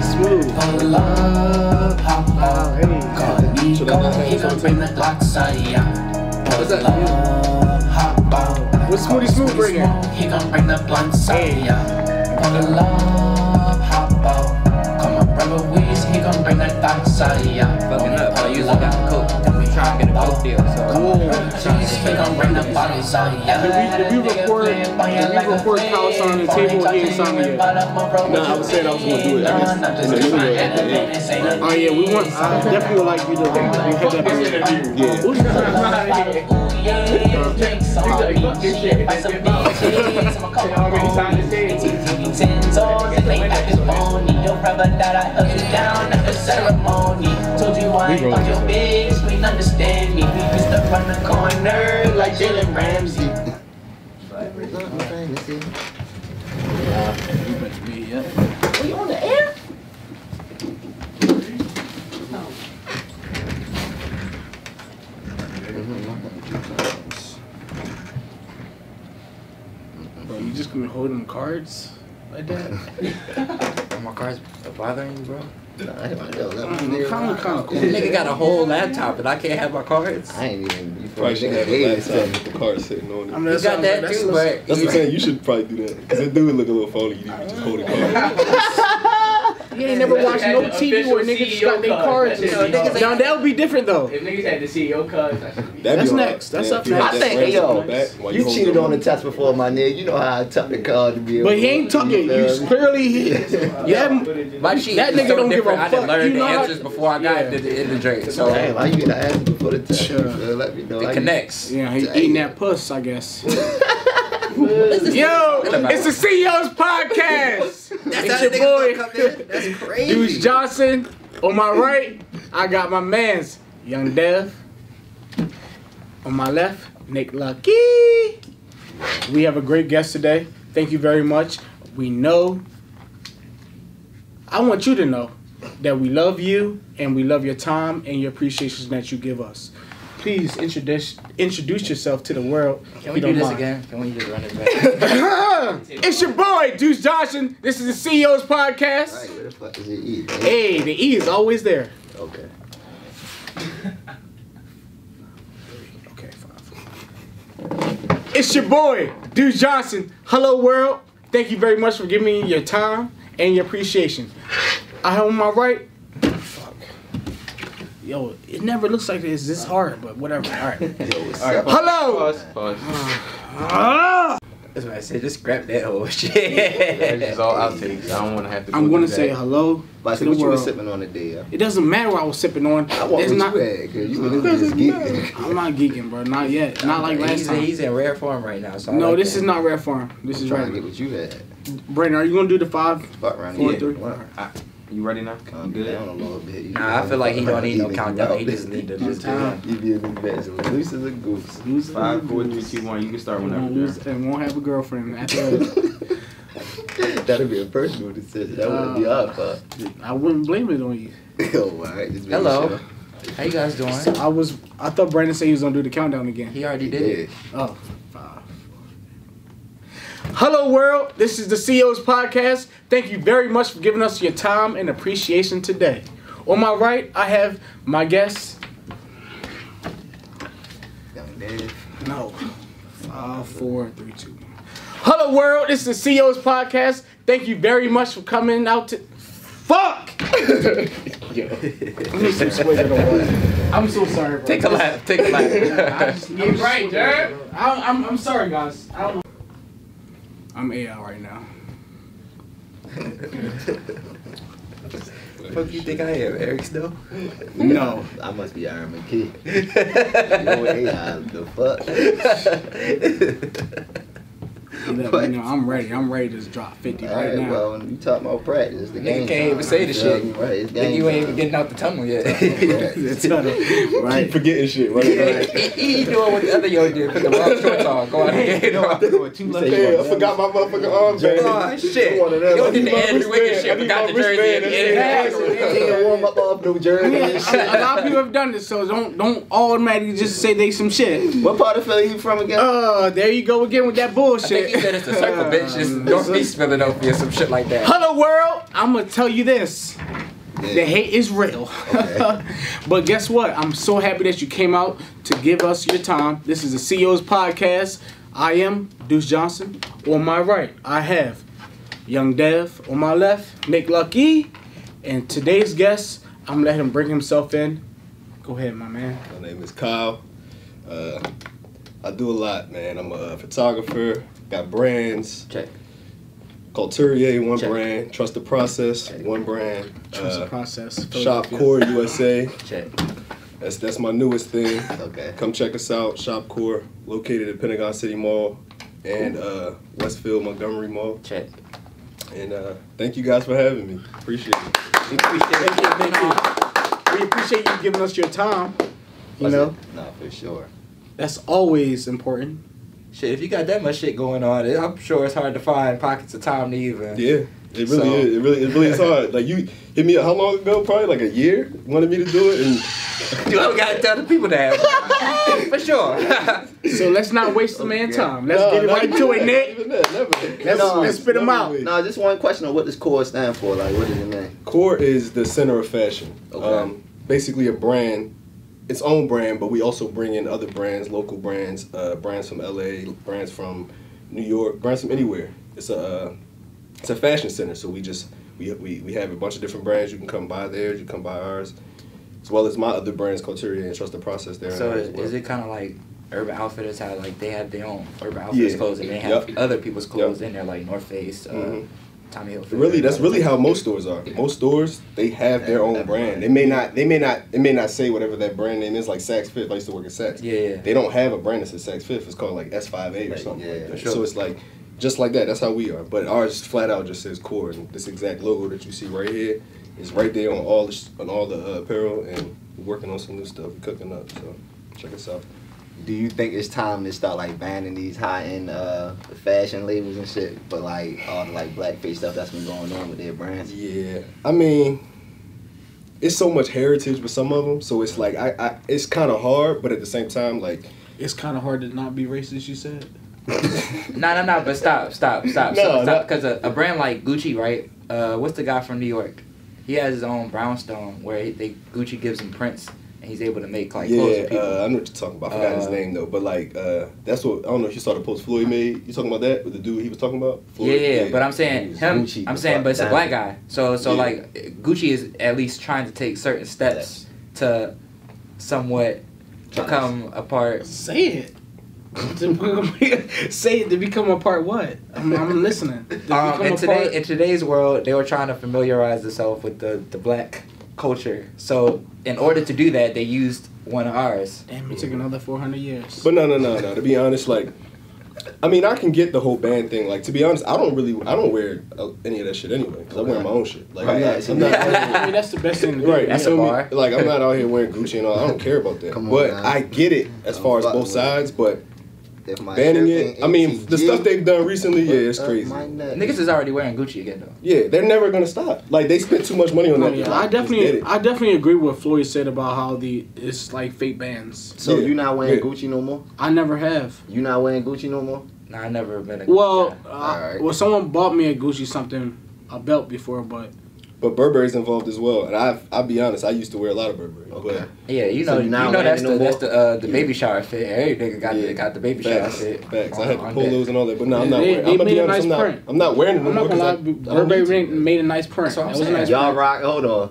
Smooth. Pull up, hop out. He gon' bring the Glocks out, yeah. What's that? Hop out. What's Smooth bringing? He gon' bring the blunts out, yeah. Pull up, hop out. Call my brother Weez, he gon' bring the thoughts out, yeah. Fucking up, I usually got the coke. We trying to get a coke deal, so. He gon' bring the bottles out, yeah. Did we record House on the table or he ain't signed it yet? No, I was saying I was gonna do it. I guess in the middle at the end. Oh yeah, we want. I definitely would like you to hit that back. Yeah. Understand me, we used to run the corner like Jalen Ramsey. Are you on the air? Bro, you just gonna hold them cards like that? Are my cards bothering you, bro? Nah, I ain't know. Kind of cool. Nigga got a whole laptop and I can't have my cards. I ain't even. You Probably should have a laptop with the card sitting on it. I mean, You got that too, but That's what I'm saying. You should probably do that. Because it do look a little phony. You need to just hold the card. You ain't never watched no TV where niggas just got their cards. Now that would be different though. If niggas had the CEO cards, that should be. That's next. That's up next. I think, yo, you cheated on the test before, my nigga. You know how I tuck the card to be. But he ain't talking. You clearly, yeah. my shit That is nigga so don't give a different. I done fuck. learned You the know how- answers before I got in the drink. So Damn, why you get an answer before the test? Sure. Let me know. it connects. Yeah, he eating that puss, I guess. Yo, it's the CEO's podcast. It's your boy, That's crazy. Deuce Johnson. On my right, I got my man's Young Dev. On my left, Nick Lucky. We have a great guest today. Thank you very much. We know, I want you to know that we love you and we love your time and your appreciation that you give us. Please introduce yourself to the world. Can we do this again? Can we just run it back? It's your boy, Deuce Johnson. This is the CEO's podcast. Right, where the fuck is it E? Hey, the E is always there. Okay. Okay, 5. It's your boy, Deuce Johnson. Hello, world. Thank you very much for giving me your time and your appreciation. I have on my right. Fuck. Yo, it never looks like it's this hard, but whatever. All right. Hello. That's what I said. Just scrap that whole shit. That's just all outtakes. I don't want to have to. I'm gonna say hello But to what the you was world. sipping on today? It doesn't matter what I was sipping on. I want It's what not. you had, cause you was just geeking. I'm not geeking, bro. Not yet. Not like last time. He's in rare form right now. So No, like this that. is not rare form. This is Trying right. to get what you had. Brandon, are you gonna do the 5, Fuck around 4, here. 3? You ready now? Calm down a little bit. You Nah, I feel like he don't need no even countdown. He out. just need to just do Time. it. You be a big bitch. Loose as a goose. Lose 5, 4, 3, 2, 1. You can start whenever. Won't lose and won't have a girlfriend after that. That'll be a personal decision. That wouldn't be our fault. I wouldn't blame it on you. Oh, alright. Just making Hello. sure. How you guys doing? I thought Brandon said he was gonna do the countdown again. He already did it. Oh, 5. Hello, world. This is the CEO's podcast. Thank you very much for giving us your time and appreciation today. On my right, I have my guest. Young Dave. No. 5, 4, 3, 2, 1. Hello, world. This is the CEO's podcast. Thank you very much for coming out to. Fuck! Yo. I need some swig of the water. I'm so sorry, bro. Take a lap. Take a lap. You're right, Jared. I'm sorry, guys. I don't know. I'm AL right now. Fuck you think I am, Eric Snow? No. I must be Iron McKee. You know, AI, the fuck? Let me know. I'm ready. I'm ready to just drop 50 right Alright, now. well, when you talk about practice, the game. Nigga can't even say the shit. Right, it's Nigga, game. you ain't even getting out the tunnel yet. Right. Keep forgetting shit, right? He doing what the other yo did. Put the wrong shorts on. Go out and get Yeah, I forgot my motherfucking armband. Oh, shit. You did the Andrew Wiggins shit. Forgot the jersey. Can't warm up off no jersey and shit. A lot of people have done this, so don't automatically just say they some shit. What part of Philly you from again? There you go again with that bullshit. said it's a circle, bitch. It's Northeast Philadelphia, some shit like that. Hello world, I'm gonna tell you this. The hate is real. Okay. But guess what? I'm so happy that you came out to give us your time. This is the CEO's podcast. I am Deuce Johnson. On my right, I have Young Dev. On my left, Nick Lucky. And today's guest, I'm gonna let him bring himself in. Go ahead, my man. My name is Kyle. I do a lot, man. I'm a photographer, got brands. Check. Couturier, one Check. brand. Trust the Process, one brand. Trust the process. Shop Core USA. Check. That's my newest thing. Okay. Come check us out. Shop Core, located at Pentagon City Mall and Westfield Montgomery Mall. Check. And thank you guys for having me. Appreciate it. We appreciate Thank you. We appreciate you giving us your time. You know, No, for sure. that's always important. Shit, if you got that much shit going on, I'm sure it's hard to find pockets of time to even. Yeah, it really is. It really is hard. Like you hit me up how long ago? Probably like a year. You wanted me to do it, and Dude, I gotta tell the people that. For sure. So let's not waste the man's time. Let's get it right to it, Nick. Let's spit them out. No, just one question on what does CORE stand for. Like, what does it mean? Core is the center of fashion. Okay. Basically a brand, its own brand, but we also bring in other brands, local brands, brands from LA, brands from New York, brands from anywhere. It's a fashion center, so we have a bunch of different brands. You can come buy theirs, you can come buy ours, as well as my other brands, Couturier and Trust the Process. There. So as well. is it kind of like Urban Outfitters, how like they have their own Urban Outfitters clothes and they have Yep. other people's clothes in there, like North Face, Tommy Hilfiger. Really, that's really how most stores are. Most stores, they have their own brand. They may not say whatever that brand name is, like Saks Fifth. I used to work at Saks. Yeah. They don't have a brand that says Saks Fifth. It's called like S5A or something like that. Sure. So it's like just like that. That's how we are. But ours flat out just says Core, and this exact logo that you see right here is right there on all the apparel, and we're working on some new stuff. We're cooking up, so check us out. Do you think it's time to start like banning these high-end fashion labels and shit, but like all the like blackface stuff that's been going on with their brands? Yeah, I mean, it's so much heritage with some of them, so it's like it's kind of hard, but at the same time, like It's kind of hard to not be racist, you said. No, but stop. No, Because a brand like Gucci, right? What's the guy from New York? He has his own brownstone where Gucci gives him prints and he's able to make like clothes for people. I know what you're talking about. I forgot his name though, but like that's what I don't know if you saw the post Floyd made. You talking about that with the dude he was talking about? Floyd? Yeah, but I'm saying him. Gucci I'm saying, but it's a black guy. So Yeah. like Gucci is at least trying to take certain steps to somewhat become a part. Say it. Say it to become a part what? I'm listening. In today's world, they were trying to familiarize themselves with the black culture. So in order to do that, they used one of ours. Damn, it took another 400 years. But no. To be honest, like, I mean, I can get the whole band thing. Like, to be honest, I don't wear any of that shit anyway, because I wear my own shit. Like, Right. I'm not I mean, that's the best thing to do. right. That's You a feel me? bar. Like, I'm not out here wearing Gucci and all. I don't care about that. Come on, but man. I get it as far as both sides. But If my banning shirt it, ain't I mean, the ATG, stuff they've done recently, yeah, it's up crazy. my neck. Niggas is already wearing Gucci again though. Yeah, they're never gonna stop. Like, they spent too much money on that. Yeah, I Just get it. definitely agree with what Floyd said about how it's like fake bands. So Yeah. you not wearing Yeah. Gucci no more? I never have. You not wearing Gucci no more? Nah, I never been a Well, guy. Alright. well, someone bought me a Gucci something, a belt before, but But Burberry's involved as well, and I'll be honest, I used to wear a lot of Burberry. Okay. Yeah, you So know, you not you know that's wearing the it no that's the baby shower fit. Every nigga got the baby shower Facts, fit. facts. I had the on polos and all that, but no, I'm not They- wearing. they I'm gonna made be a honest, nice print. I'm not wearing it I'm no not more. gonna lie. 'cause I don't Burberry need to. made a nice print. That's what I'm That was a saying. nice Y'all print. rock, hold on.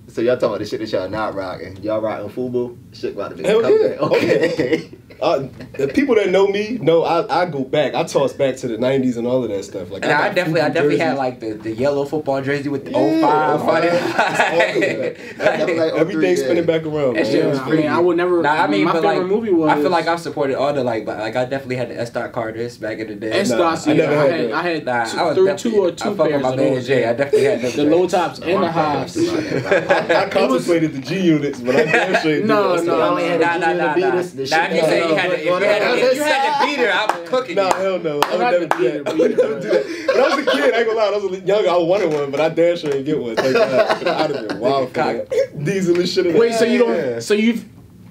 So y'all talking about the shit that y'all not rocking. Y'all rocking FUBU? Shit about to be Hell coming yeah. back. Okay. The people that know me know I go back. I toss back to the '90s and all of that stuff. Like And I got definitely FUBU had jerseys. like the yellow football jersey with the Yeah. 05 on it. That was like Everything's 03, spinning yeah. back around. That man. shit was Yeah, I mean, I would never. Nah, I mean, my but favorite like, movie was. I feel like I've supported all the like I definitely had the S. Carters back in the day. S. Nah, Dot, I never had that. I had Nah, two, I was two definitely, or two I fuck pairs with my of man those. Jay. I definitely had them The low tops and the highs. I contemplated the G units, but I damn sure didn't do No, that. no, You only had the Nah. G and the Adidas, the Nah, shit if you say that- you had the, if you had the beater, I'm cooking Nah, you. hell no. I would Not never the do that. I beater, would never do that. When I was a kid, I ain't gonna lie, I was younger, I wanted one, but I damn sure didn't get one. Thank God. I'd have been wild for that. Diesel and shit. Wait, so you don't? So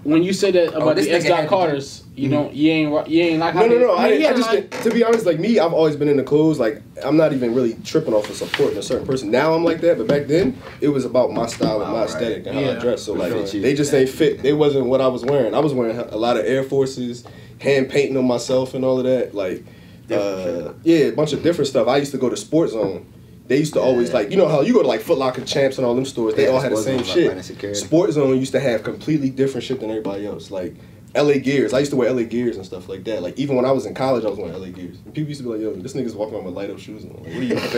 when you said that about this the S. nigga had Dot to Carters, you don't, you ain't like how No. I mean, I just to be honest, like me, I've always been into clothes. Like I'm not even really tripping off of supporting a certain person. Now I'm like that, but back then it was about my style and my aesthetic and how I dress. So like they just ain't fit. They wasn't what I was wearing. I was wearing a lot of Air Forces, hand painting on myself and all of that. Like a bunch of different stuff. I used to go to Sports Zone. They used to always like, you know how you go to like Foot Locker, Champs, and all them stores. They all had the same shit. Sports Zone used to have completely different shit than everybody else. Like LA Gears. I used to wear LA Gears and stuff like that. Like even when I was in college, I was wearing LA Gears. And people used to be like, "Yo, this nigga's walking around with light up shoes on. Like,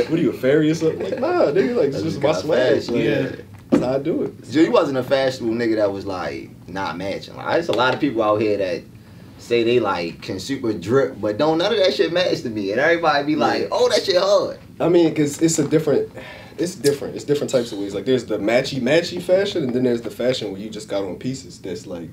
what are you, a fairy or something?" Like, nah, nigga, like it's just my swag. Like, that's how I do it. So you wasn't a fashionable nigga that was like not matching. Like, there's a lot of people out here that say they like can super drip, but don't none of that shit match to me. And everybody be like, "Oh, that shit hard." I mean, cause it's different. It's different types of ways. Like there's the matchy fashion, and then there's the fashion where you just got on pieces. That's like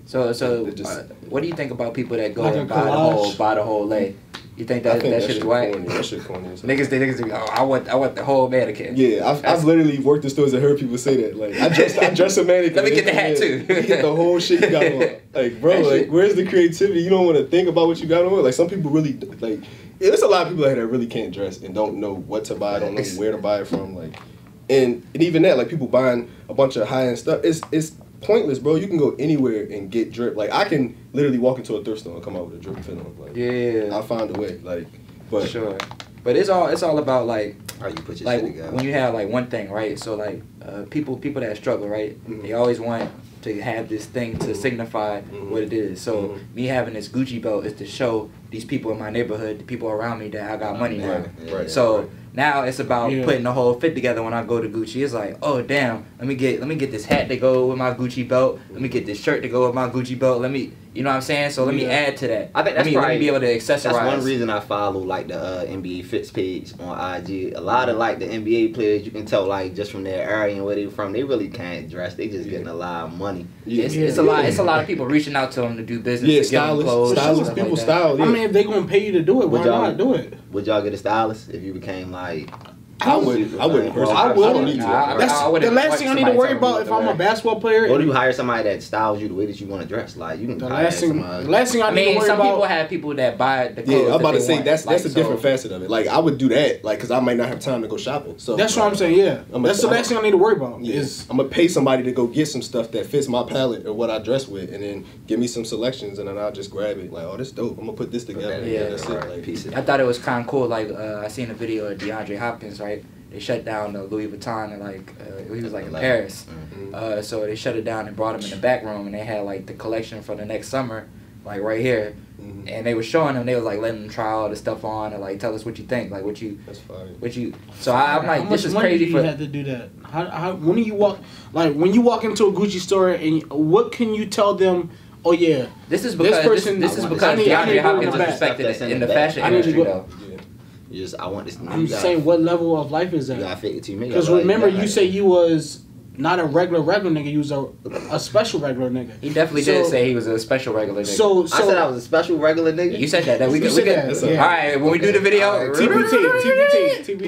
what do you think about people that go Like and a collage? buy the whole lay? You think that shit is whack? That shit corny. Niggas be like, oh, I want the whole mannequin. Yeah, I've literally worked in stores and heard people say that. Like I dress a mannequin. Let me get the hat too. You get the whole shit you got on. Like bro, like where's the creativity? You don't want to think about what you got on. Like some people really like. Yeah, there's a lot of people out here that really can't dress and don't know what to buy, don't know where to buy it from. Like, and even that, like people buying a bunch of high end stuff, it's pointless, bro. You can go anywhere and get drip. Like I can literally walk into a thrift store and come out with a drip fit on. Like, I'll find a way. Like, but sure. But it's all about like how you put your like shit together. when you have like one thing, right? So like people that struggle, right? They always want to have this thing to signify what it is. So me having this Gucci belt is to show these people in my neighborhood, the people around me, that I got money now. Right. So now it's about putting the whole fit together. When I go to Gucci, it's like, oh damn, let me get this hat to go with my Gucci belt. Let me get this shirt to go with my Gucci belt. Let me, you know what I'm saying? So let me add to that. I think that's let me be able to accessorize. That's one reason I follow like the NBA Fits page on IG. A lot of like the NBA players, you can tell like just from their area and where they from, they really can't dress. They just getting a lot of money. It's a lot. It's a lot of people reaching out to them to do business. Yeah, to get them clothes, stylists, people like style. Yeah. I mean, if they gonna pay you to do it, why not do it? Would y'all get a stylist if you became like? I wouldn't. I would. I don't need to. That's the last thing I need to worry about if I'm a basketball player. Or do you hire somebody that styles you the way that you want to dress? Like you can. The last thing I need to worry some about. people have people that buy the clothes. Yeah, I'm about to say want. that's a different facet of it. Like I would do that, like because I might not have time to go shopping. So that's what I'm saying. Yeah, that's the last thing I need to worry about. Is I'm gonna pay somebody to go get some stuff that fits my palette or what I dress with, and then give me some selections, and then I'll just grab it. Like, oh, this dope. I'm gonna put this together. Yeah, that's it. Like, I thought it was kind of cool. Like I seen a video of DeAndre Hopkins, right? They shut down the Louis Vuitton and like he was like in Paris, so they shut it down and brought him in the back room, and they had like the collection for the next summer, like right here, and they were showing them. They was like letting them try all the stuff on and like tell us what you think, like what you. That's fine. What you? So I'm like, this is crazy. You had to do that. How when you walk when you walk into a Gucci store and what can you tell them? Oh yeah, this is because DeAndre Hopkins is respected in the fashion industry though. I want this. I'm just saying, what level of life is that? You gotta fit it to me. Because remember, you say you was not a regular nigga. You was a special regular nigga. He definitely did say he was a special regular nigga. So I said I was a special regular nigga. You said that. We could. Yeah. All right, when we do the video, TBT.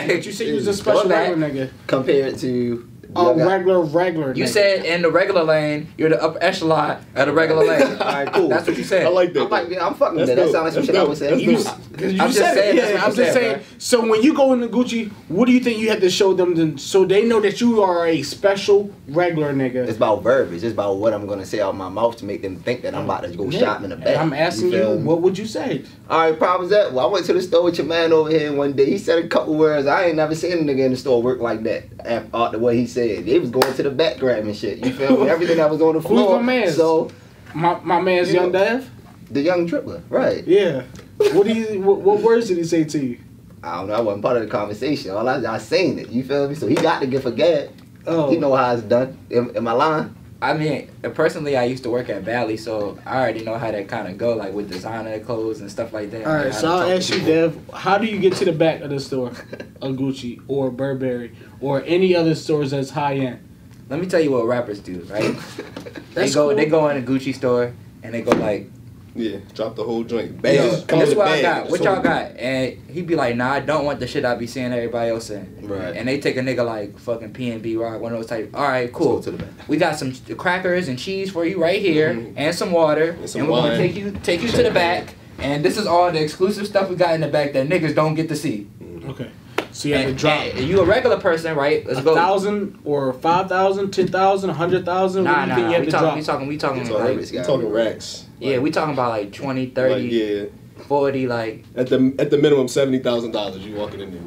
But you said you was a special regular nigga. Compared to. Regular. You said in the regular lane, you're the upper echelon of the regular lane. All right, cool. That's what you said. I like that. I'm fucking with that. That sounds like some shit I would say. I'm just saying. So when you go into Gucci, what do you think you have to show them so they know that you are a special regular nigga? It's about verbiage. It's about what I'm gonna say out my mouth to make them think that I'm about to go shopping in the back. I'm asking you, what would you say? All right, problems that. Well, I went to the store with your man over here one day. He said a couple words. I ain't never seen a nigga in the store work like that. After the way he said. They was going to the back grabbing shit. You feel me? Everything that was on the floor. Who's my man? So my man's Young Dev? The young dribbler, right. Yeah. What words did he say to you? I don't know. I wasn't part of the conversation. All I seen it. You feel me? So he got the gift of gab. Oh. He know how it's done. Am I lying? I mean, personally, I used to work at Bally, so I already know how that kind of go, like with designer clothes and stuff like that. All right, so I'll ask you, Dev, how do you get to the back of the store, of Gucci or Burberry or any other stores that's high end? Let me tell you what rappers do, right? They Cool. go in a Gucci store and they go like, Yeah, drop the whole joint. Yo, Bag. Come this in the what I bag. got. What y'all got? And he be like, nah, I don't want the shit I be seeing everybody else in. Right. And they take a nigga like fucking P&B Rock, one of those type. All right, cool. Let's go to the back. We got some crackers and cheese for you right here, and some water, And some and we're gonna wine. take you to the back. And this is all the exclusive stuff we got in the back that niggas don't get to see. Okay. So you have to And, drop and you a regular person, right? Let's go. 1,000 or 5,000, 10,000, 100,000. Nah, What do you think you have we to talking, drop? we talking, we talking, So, like, we talking racks. yeah, we talking about like 20, 30, Like, yeah. 40, like, At the minimum $70,000 you walking in there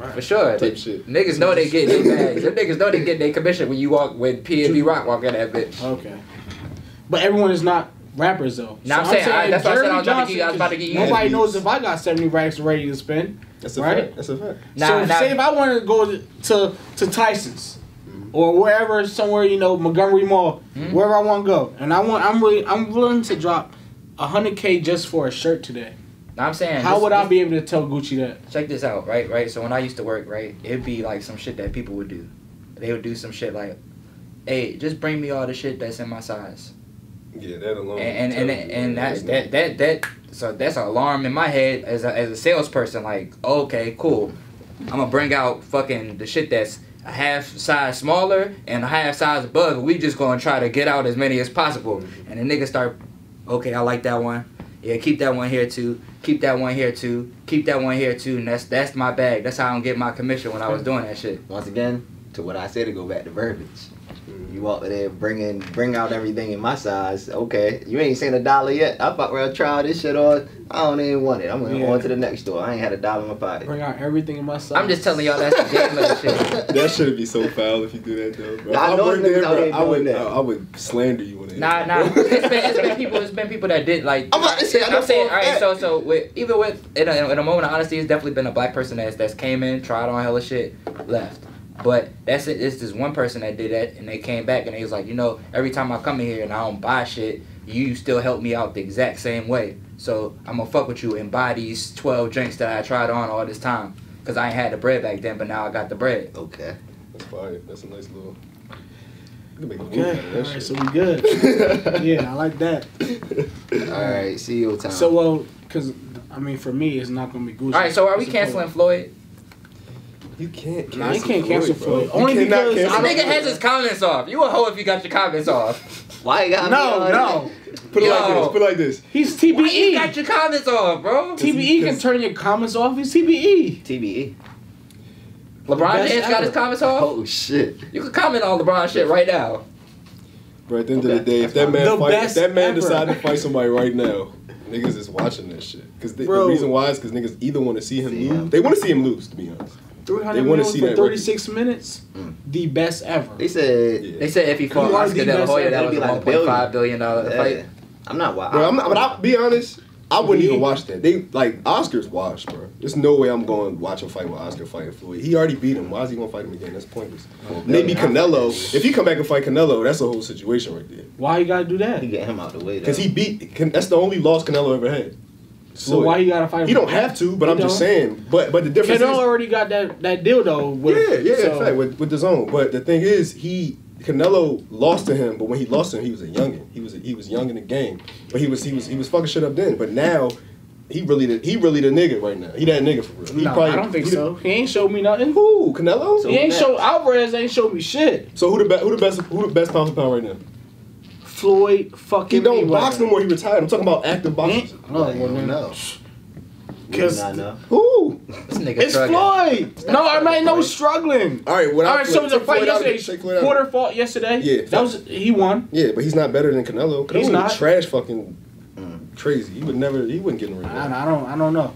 with. for sure. Type shit. Niggas know they get their bags. Them niggas know they get their commission when you walk, when P&B Rock walk in that bitch. Okay. But everyone is not rappers though. Nah, I'm saying, that's why I said I was about to Jeremy give you- I was about to give you- Nobody Yes, knows please. if I got 70 racks ready to spend. That's a Right? fact. That's a fact. Nah, So say if I wanted to go to Tyson's or wherever, somewhere, you know, Montgomery Mall, wherever I want to go, and I'm willing to drop 100K just for a shirt today. Now I'm saying, How would I be able to tell Gucci that? check this out, right? So when I used to work, right, it'd be like some shit that people would do. They would do some shit like, hey, just bring me all the shit that's in my size. Yeah, that alone. And that so that's an alarm in my head as a salesperson. Like, okay, cool, I'm gonna bring out fucking the shit that's a half size smaller and a half size above. We just gonna try to get out as many as possible. And the niggas start, okay, I like that one. Yeah, keep that one here too. Keep that one here too. Keep that one here too. And that's my bag. That's how I'm getting my commission when I was doing that shit. Once again, to what I said, to go back to verbiage. You walk there, bring out everything in my size. Okay, you ain't seen $1 yet. I fuck around, try this shit on. I don't even want it. I'm going on to the next store. I ain't had $1 in my pocket. Bring out everything in my size. I'm just telling y'all that's the game of the shit. That should be so foul if you do that though, bro. Nah, I If know worked niggas there, out bro, here doing that. I would slander you on it. Nah. It's been people that did like. I'm about to say, I know I'm saying, for a all right. fact. So in a moment of honesty, it's definitely been a black person that's came in, tried on hella shit, left. But that's it. It's this one person that did that, and they came back and they was like, you know, every time I come in here and I don't buy shit, you still help me out the exact same way. So I'm gonna fuck with you and buy these 12 drinks that I tried on all this time, cause I ain't had the bread back then, but now I got the bread. Okay. That's fire. That's a nice little. You can make a movie Okay, out of that alright, shit. so we good. Yeah, I like that. Alright, CEO time. So, well, because, I mean, for me, it's not going to be Gucci. All right. So are we It's canceling a Floyd? You can't cancel Nah, you can't cancel Floyd, Floyd. bro. Only You cannot because cancel This nigga I don't- has his comments off. You a hoe if you got your comments off. Why you got No, me on no. Put it like Yo. this. Put it like this. He's Why you TBE. got your comments off, bro? TBE can turn your comments off. He's TBE. TBE. LeBron Best James got ever. his comments off. Oh shit. You can comment on LeBron shit right now. Bro, at the end of the day, if The that man best ever. decided to fight somebody right now, niggas is watching that shit. Because the Bro. reason why is because niggas either want to see him See lose. him. They want to see him lose, to be honest. 300 They wanna million see for that 36 minutes. The best ever. They said Yeah. They said if he fought You are Oscar the De La best Hoya, ever. that It'd was be a like $1.5 billion yeah. fight. I'm not wild. Bro, but I'll be honest, I wouldn't even TBE. watch that. They like Oscar's washed, bro. There's no way I'm going to watch him fight with Oscar fighting Floyd. He already beat him. Why is he going to fight him again? That's pointless. Maybe Canelo. If he come back and fight Canelo, that's a whole situation right there. Why you got to do that? He get him out the way though. Because he that's the only loss Canelo ever had. So why you got to fight him? He don't have to, but He I'm just don't. saying. But the difference Canelo is, already got that deal, though. With, yeah, so, in fact, with the zone. But the thing is, Canelo lost to him, but when he lost to him, he was a youngin. He was young in the game, but he was fucking shit up then. But now, he really the nigga right now. He that nigga for real. He No, I don't think so. He ain't showed me nothing. Who? Canelo? He ain't show Alvarez ain't showed me shit. So who the best pound for pound right now? Floyd fucking He don't Mayweather. box no more. He retired. I'm talking about active boxers. Oh, well, then. no. Because Not know. Who? This nigga it's struggling. Floyd. No, I mean no struggling. All right, All right, so the fight yesterday. Porter. Porter fought yesterday. Yeah. that was he won. Yeah, but he's not better than Canelo. Canelo He's was not. trash fucking crazy. He wouldn't get in the ring. I don't know.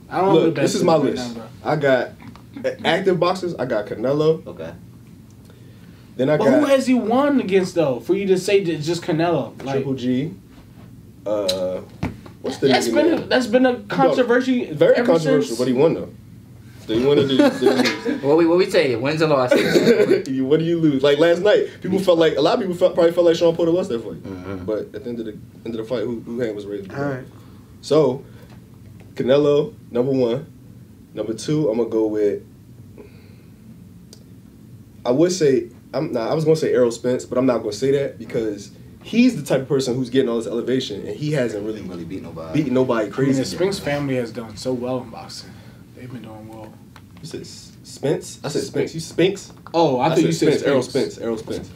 I don't know the Look, best this is my right list. now, bro. I got active boxers. I got Canelo. Okay. Then I But got who has he won against though? For you to say that it's just Canelo, like Triple G. What's the nigga name? that's been a controversy. Very ever controversial, since. but he won though. Did he win or did he lose? What we say? Wins and losses. What do you lose? Like last night, people felt like a lot of people probably felt like Sean Porter lost that fight. But at the end of the fight, who hand was raised? All right. So Canelo, number 1. Number 2, I'm gonna go with. I would say I was gonna say Errol Spence, but I'm not gonna say that because he's the type of person who's getting all this elevation, and he hasn't really beat nobody. Beating nobody I mean, crazy. the Spinks family has done so well in boxing. They've been doing well. You said Spence? I said Spence. You Spinks? Oh, I thought you said Spence. Errol Spinks. Spence. Errol Spence.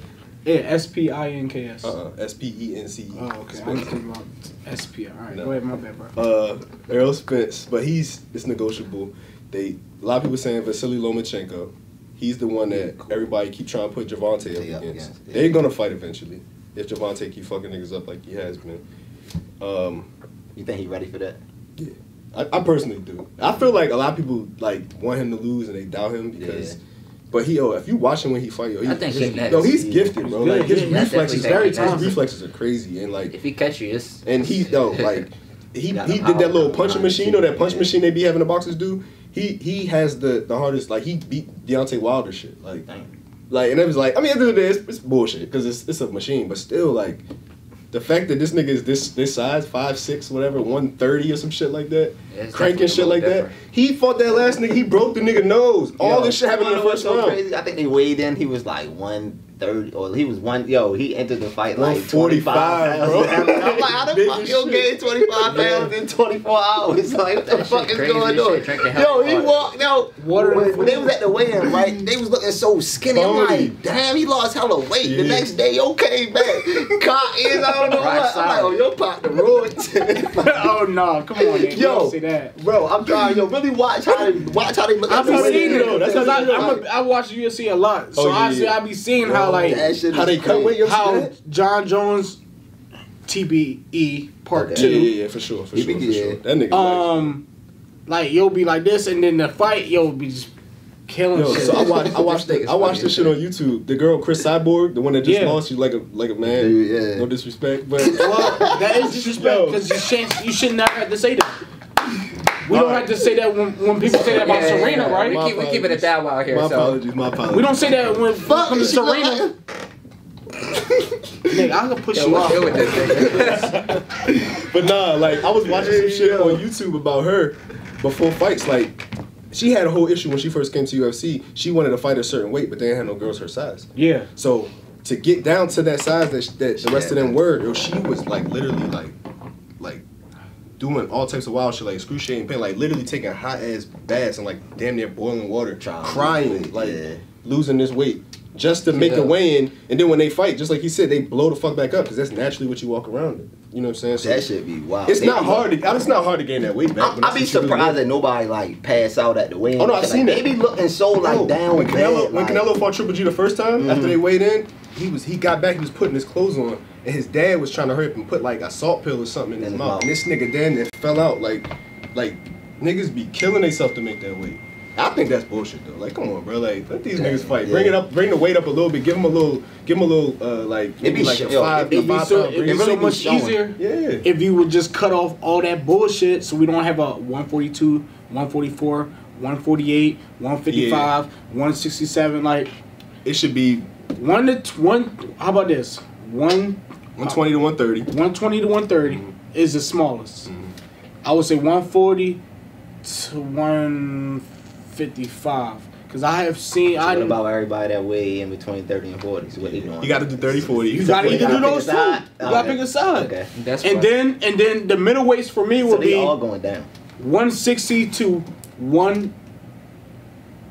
Yeah, SPINKS. SPENCE. Oh, okay. I was thinking about SP. All right, go ahead. My bad, bro. Errol Spence, but it's negotiable. A lot of people saying Vasily Lomachenko. He's the one that everybody keep trying to put Javante up against. Yeah. They're gonna fight eventually if Javante keep fucking niggas up like he has been. You think he ready for that? Yeah, I personally do. I feel like a lot of people like want him to lose and they doubt him because. Yeah. But if you watch him when he fight, I think he's next. he's gifted, bro. Like his reflexes, definitely his reflexes are crazy, and like If he catch you, it's and he like he got did the that little power punching behind machine, it, that punch yeah. machine they be having the boxers do. He has the hardest. Like he beat Deontay Wilder shit. Like and it was like, I mean, at the end of the day, it's bullshit because it's a machine, but still like. The fact that this nigga is this size, 5'6", whatever, 130 or some shit like that, it's cranking shit like different. that. He fought that last nigga. He broke the nigga nose. All this shit happened in the first round. Crazy? I think they weighed in. He was like 130, or he was he entered the fight like 145, 25 bro. pounds. I'm like, how the Big fuck as you shit. gain 25 pounds in 24 hours? Like, what the fuck is crazy, going this on? shit drinking Yo, hella he water. walked out. When they was at the weigh-in, right? They was looking so skinny. I'm Bony. like, damn, he lost hella weight. The Yeah. next day, yo came back. Caught in, I don't know Right what. I'm like, side. oh, your partner ruined. Oh no, come on, Nick. Yo. Don't say that. Bro, I'm trying. Yo, really watch how they look I at be the seeing weigh-in. it That's because how you I watch UFC a lot, so Oh, yeah, honestly, yeah. I be seeing how like That shit How is they cut crazy. weight? You how see that? John Jones TBE Part Okay. 2. Yeah, for sure, for He sure, be for good. sure. That nigga. Like you'll be like this, and then the fight you'll be just killing Yo, shit. so I watched this shit on YouTube. The girl Chris Cyborg, the one that just Yeah. lost, she's like a man. Dude, yeah. No disrespect, but Well, that is disrespect Yo. because you should not have to say that. We don't have to say that when people say that about Serena, right? We keep it at that while here. my So apologies, my apologies. We don't say that when it Fuck, comes to she look Serena. Nigga, I'm gonna push yeah, you we'll off. deal with this thing. But nah, like I was watching some shit on YouTube about her before fights. Like she had a whole issue when she first came to UFC. She wanted to fight a certain weight, but they didn't have no girls her size. Yeah. So to get down to that size that the rest of them were, yo, she was like literally like doing all types of wild shit, like excruciating pain, like literally taking hot ass baths and like damn near boiling water, crying, like losing this weight just to make a weigh-in. And then when they fight, just like he said, they blow the fuck back up because that's naturally what you walk around in. You know what I'm saying? So That shit be wild. it's not hard to gain that weight back. I be surprised that nobody like pass out at the weigh-in. Oh, no, I seen They that. be looking so like down when bad. When like, Canelo fought Triple G the first time after they weighed in, he got back. He was putting his clothes on, and his dad was trying to hurry up and put like a salt pill or something in his mouth. And this nigga then fell out like niggas be killing themselves to make that weight. I think that's bullshit though. Like, come on, bro. Like, let these niggas fight. Yeah. Bring the weight up a little bit. Give them a little like maybe like a five It'd be so pound much easier Yeah. if you would just cut off all that bullshit so we don't have a 142, 144, 148, 155, 167. Like, It should be how about this? 120 to 130. 120 to 130 is the smallest. I would say 140 to 155. Because I have seen... So what about everybody that weigh in between 30 and 40? So what they doing? You got to do 30, 40. You got to either do those two. You side? got to pick a side. Okay. That's And then the middleweights for me So would they be all going down. 160 to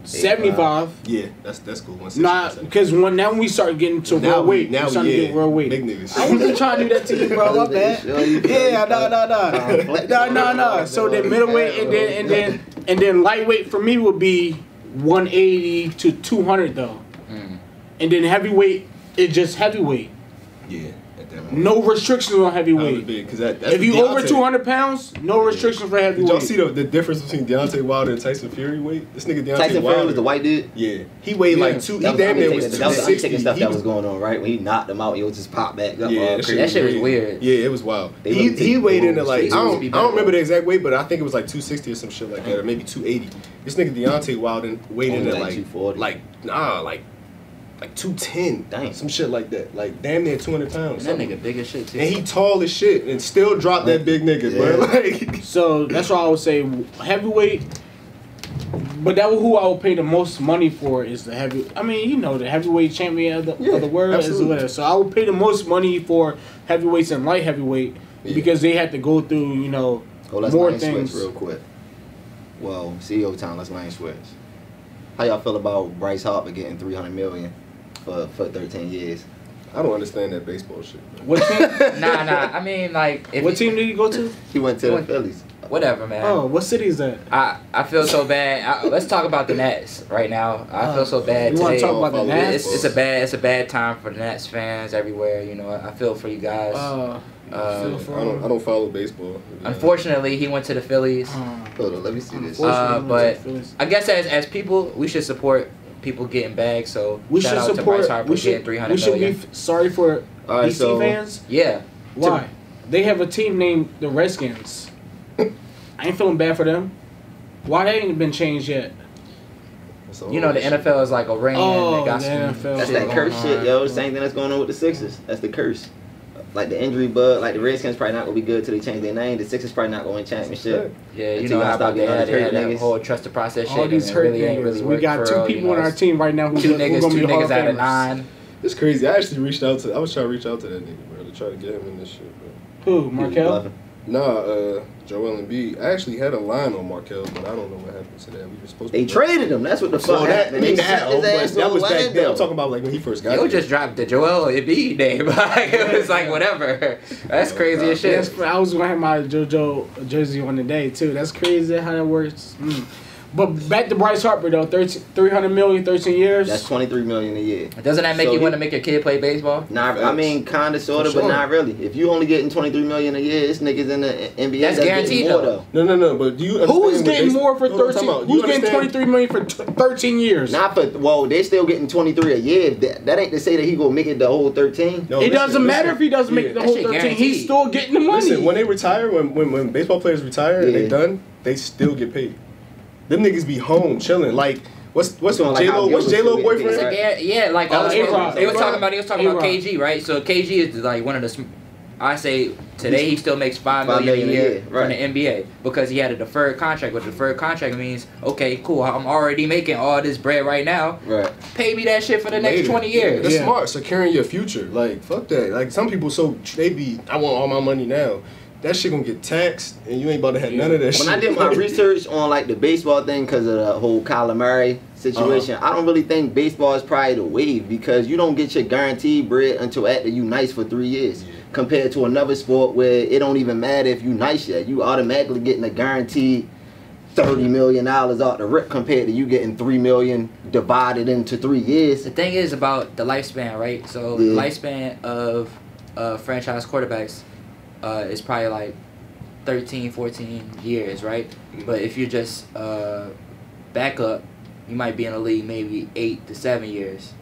175. Yeah, that's cool. 160, Nah, because when we start getting to Now real we- weight, now we start to get real weight. big niggas. I wasn't trying to do that to you, bro. My bad. Yeah, no. So then middleweight and then lightweight for me would be 180 to 200 though. And then heavyweight is just heavyweight. Yeah, at that moment. No restrictions on heavyweight. Because that's If you Deontay. over 200 pounds, no restrictions for Did y'all heavyweight. see the difference between Deontay Wilder and Tyson Fury weight? This nigga Deontay Tyson Wilder Fury was the white dude. Yeah, he weighed like two. He That was, damn near was that was the 260. ticket stuff He that was was going on, right? When he knocked him out, he would just pop back up. Yeah, that shit was weird. Yeah, it was wild. They He really take weighed in at rules. like I They don't supposed to be remember better. the exact weight, but I think it was like 260 or some shit like that, or maybe 280. This nigga Deontay Wilder weighed in Only at like like 240. like 210, Dang. some shit like that, like damn near 200 pounds. that something. nigga big as shit too. And he tall as shit and still dropped that big nigga, bro. Like, So that's why I would say heavyweight But that was who I would pay the most money for is the heavy. I mean, you know, the heavyweight champion of the world is winner. So I would pay the most money for heavyweights and light heavyweight because they had to go through, you know, let's more lane things. switch real quick. Well, CEO time, let's lane switch. How y'all feel about Bryce Harper getting $300 million for 13 years? I don't understand that baseball shit. What team? Nah. I mean, like, if What team did he go to? He went to the Phillies. Whatever, man. Oh, what city is that? I feel so bad. Let's talk about the Nets right now. I feel so bad You want today. to talk about the Nets? It's a bad time for the Nets fans everywhere. You know, I feel for you guys. I don't follow baseball. Unfortunately, he went to the Phillies. Hold on, let me see this. But I guess as people, we should support people getting bags. So we shout should out support. to Bryce Harper getting $300 million. We should be sorry for Alright, DC fans. Yeah. Why? They have a team named the Redskins. I ain't feeling bad for them. Why they ain't been changed yet? You know the NFL is like a ring. Oh, they got the some, NFL. That's that curse shit, yo. Same thing that's going on with the Sixers. That's the curse. Like the injury bug, like the Redskins probably not gonna be good till they change their name. The Sixers probably not gonna win championship. Yeah, you Until know y'all how stop they getting had hurt that niggas. whole trust the process shit. All these and hurt really ain't niggas. really We worked got for two real, people you know, on our team right now who two gonna niggas be Hall of out of Famers. 9. It's crazy. I actually reached out to. I was trying to reach out to that nigga, bro, to try to get him in this shit, bro. Who? Markel? Nah, Joel Embiid. I actually had a line on Markel, but I don't know what happened to that. We were supposed to. They traded him. That's what the fuck happened. They sent his ass that to was back then. I'm Orlando. talking about like when he first got Yo here. just dropped the Joel Embiid name. Like, it was like whatever. That's crazy as shit. That's, I was gonna have my JoJo jersey on today too. That's crazy how that works. But back to Bryce Harper though, 300 million, 13 years. That's $23 million a year. Doesn't that make So you he- want to make your kid play baseball? Not, I mean, kinda, sorta, For but sure. not really. If you only getting $23 million a year, this niggas in the NBA That's guaranteed, getting more though. No. But do you understand Who's what getting more for Hold on, 13? time out. Who's You getting understand- 23 million for 13 years? Not for they still getting 23 a year. That ain't to say that he gonna make it the whole 13. No, It listen, doesn't matter if he doesn't make the That whole shit 13. He's guaranteed. still getting the money. Listen, when they retire, when baseball players retire and Yeah. they done, they still get paid. Them niggas be home chilling. Like what's Doing like how J-Lo? What's Gilbert's J-Lo still getting boyfriend? paid, Yeah, like Oh, he A-Rod. was talking about A-Rod. KG, right? So KG is like one of the. I say today he still makes $5 million a year right. from the NBA because he had a deferred contract. What deferred contract means, okay, cool, I'm already making all this bread right now. Right. Pay me that shit for the next Later. 20 years. That's Yeah. smart. Securing your future. Like fuck that. Like some people they be I want all my money now. That shit gonna get taxed and you ain't about to have none of that shit. When I did my research on like the baseball thing because of the whole Kyler Murray situation, I don't really think baseball is probably the wave because you don't get your guaranteed bread until after you nice for 3 years. Compared to another sport where it don't even matter if you nice yet, you automatically getting a guaranteed $30 million out the rip compared to you getting $3 million divided into 3 years. The thing is about the lifespan, right? So Yeah. the lifespan of franchise quarterbacks is probably like 13, 14 years, right? But if you're just backup, you might be in the league maybe 8 to 7 years.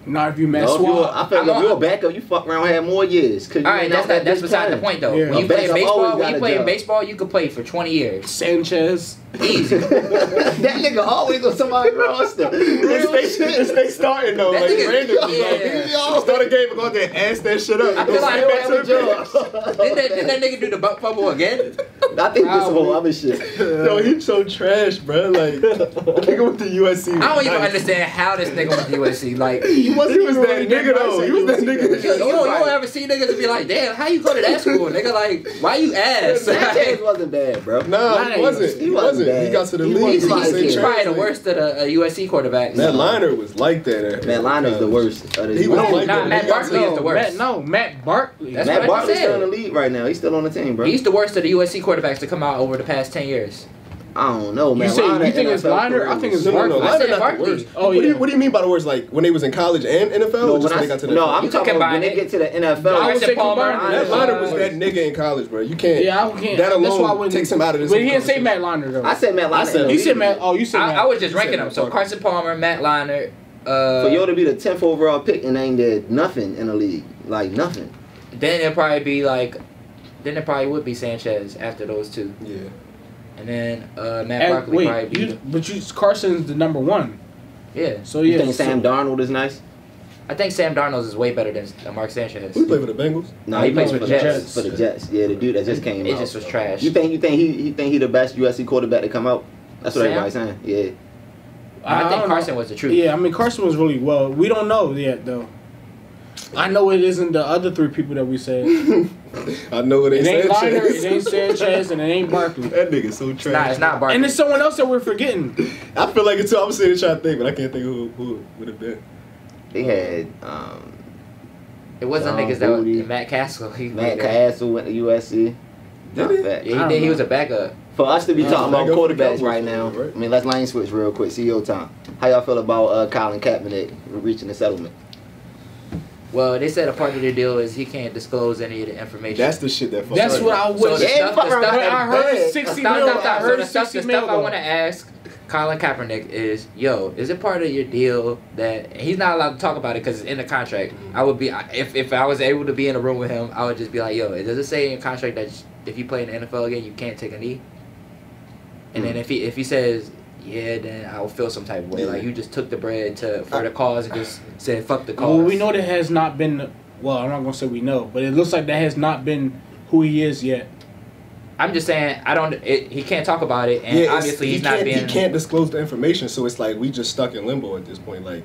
Not if you mess No, if you're, up. I feel like if you're a backup, you fuck around and have more years. All right, that's beside the point though. Yeah. When you A play backup baseball, always when got you a play in job. baseball, you could play for 20 years. Sanchez. Easy. That nigga always on somebody's roster. They starting though, That like nigga- randomly. yeah. Like, start a game and go out there and ass that shit up. I feel like Go back to the bench. Didn't that nigga do the buck fumble again? I think this whole other shit. Yo, he's so trash, bro. Like, nigga with the USC. I don't even Nice. understand how this nigga went to USC. Like, He was that nigga though. He was that nigga. you don't ever see niggas and be like, damn, how you go to that school? Nigga, like, why you ass? Sanchez wasn't bad, bro. Nah, he wasn't. He wasn't. bad. He got to the He league. wasn't He bad. said He's trash, probably the like- worst of the USC quarterbacks. Matt Liner was like that. Matt Liner's the worst. He was like Nah, that. Matt He got Barkley to- is the worst. Matt Barkley. That's Matt what I Barkley's said. still in the league right now. He's still on the team, bro. He's the worst of the USC quarterbacks to come out over the past 10 years. I don't know, man. You say- Liner you think it's NFL Liner? career I think was- it's No, Barkley. I Liner said not Barkley. the worst. Oh, What do yeah. you mean by the worst? Like when they was in college and NFL, No, or just when when they got to the no, NFL? I'm You talking can about combine when they it. get to the I NFL. would Carson say Palmer. combine Matt it. Liner was that nigga in college, bro. You can't. Yeah, I can't. That That's why I alone wouldn't takes him out of this. But he whole didn't say conversation. Matt Liner though. I said Matt Liner. I said- You said Matt. Oh, you said Matt. I was just You ranking said them. Matt So Barkley. Carson Palmer, Matt Liner. For you to be the 10th overall pick and ain't did nothing in the league, like nothing. Then it'd probably be like, then it probably would be Sanchez after those two. Yeah. And then Matt Barkley probably be. But Carson's the number one. Yeah. So You yeah. think Sam Darnold is nice? I think Sam Darnold is way better than Mark Sanchez. Who played for the Bengals? No, he plays for the Jets. For the Jets, yeah, the dude that just came It out. just was trash. You think he the best USC quarterback to come out? That's what everybody's saying. Yeah. I think don't Carson know. was the truth. Yeah, I mean Carson was really well. We don't know yet though. I know it isn't the other 3 people that we said. I know it ain't It ain't Liner, Sanchez. it ain't Sanchez, and it ain't Barkley. That nigga so trash. It's not Barkley. And there's someone else that we're forgetting. I feel like it's too. I'm sitting there trying to think, but I can't think of who it would have been. They had It wasn't John niggas that was Booty. Matt Castle. Matt Castle went to USC. Did he? Fact. Yeah, he did. He was a backup. For us to be talking about backup for the quarterbacks Cowboys, right now, right? I mean, let's lane switch real quick. CEO time. How y'all feel about Colin Kaepernick reaching the settlement? Well, they said a part of the deal is he can't disclose any of the information. That's the shit that. fucks That's up. what I So wish. the Yeah, stuff, fuck the around stuff, with that I heard bag. 60 Stop, mil. stop, stop. I So heard the stuff, 60 the mil. stuff I want to ask Colin Kaepernick is, yo, is it part of your deal that and he's not allowed to talk about it because it's in the contract? I would be if I was able to be in a room with him, I would just be like, yo, does it say in contract that if you play in the NFL again, you can't take a knee? And then if he says yeah, then I'll feel some type of way. Like you just took the bread for the cause and just said fuck the cause. Well, we know that has not been. Well, I'm not gonna say we know, but it looks like that has not been who he is yet. I'm just saying he can't talk about it, and obviously he's not being. He can't disclose the information, so it's like we just stuck in limbo at this point. Like,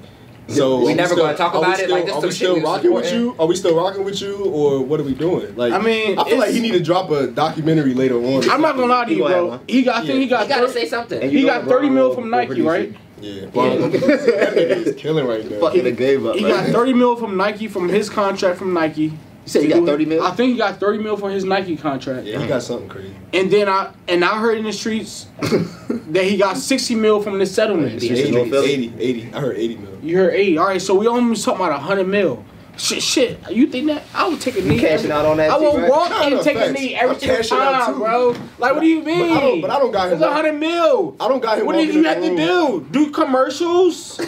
so We are never still- gonna talk are we about it? still- Like, this are some we shit still we was rocking with supporting? you? Are we still rocking with you, or what are we doing? Like, I mean, I feel like it's- he need to drop a documentary later on. I'm not gonna lie to He you, gonna have bro. one. He got. I think he got. You gotta 30 say something. And He you got know 30 mil LeBron from will Nike, produce right? it. Yeah, that nigga is killing right now. Fucking the game up. He right? got 30 mil from Nike from his contract from Nike. You said you got 30 mil? I think he got 30 mil from his Nike contract. Yeah, he got something crazy. And then I heard in the streets that he got 60 mil from the settlement. Yeah. 80. I heard 80 mil. You heard 80. All right, so we almost talking about 100 mil. Shit. You think that I would take a knee? cashing out on that I too, will right? walk No, and no, take a facts. knee every I'm single cashing out time, too. bro. Like, what do you mean? But I don't got him. It's 100 mil. I don't got him. What did walking you in have the to room. do? Do commercials?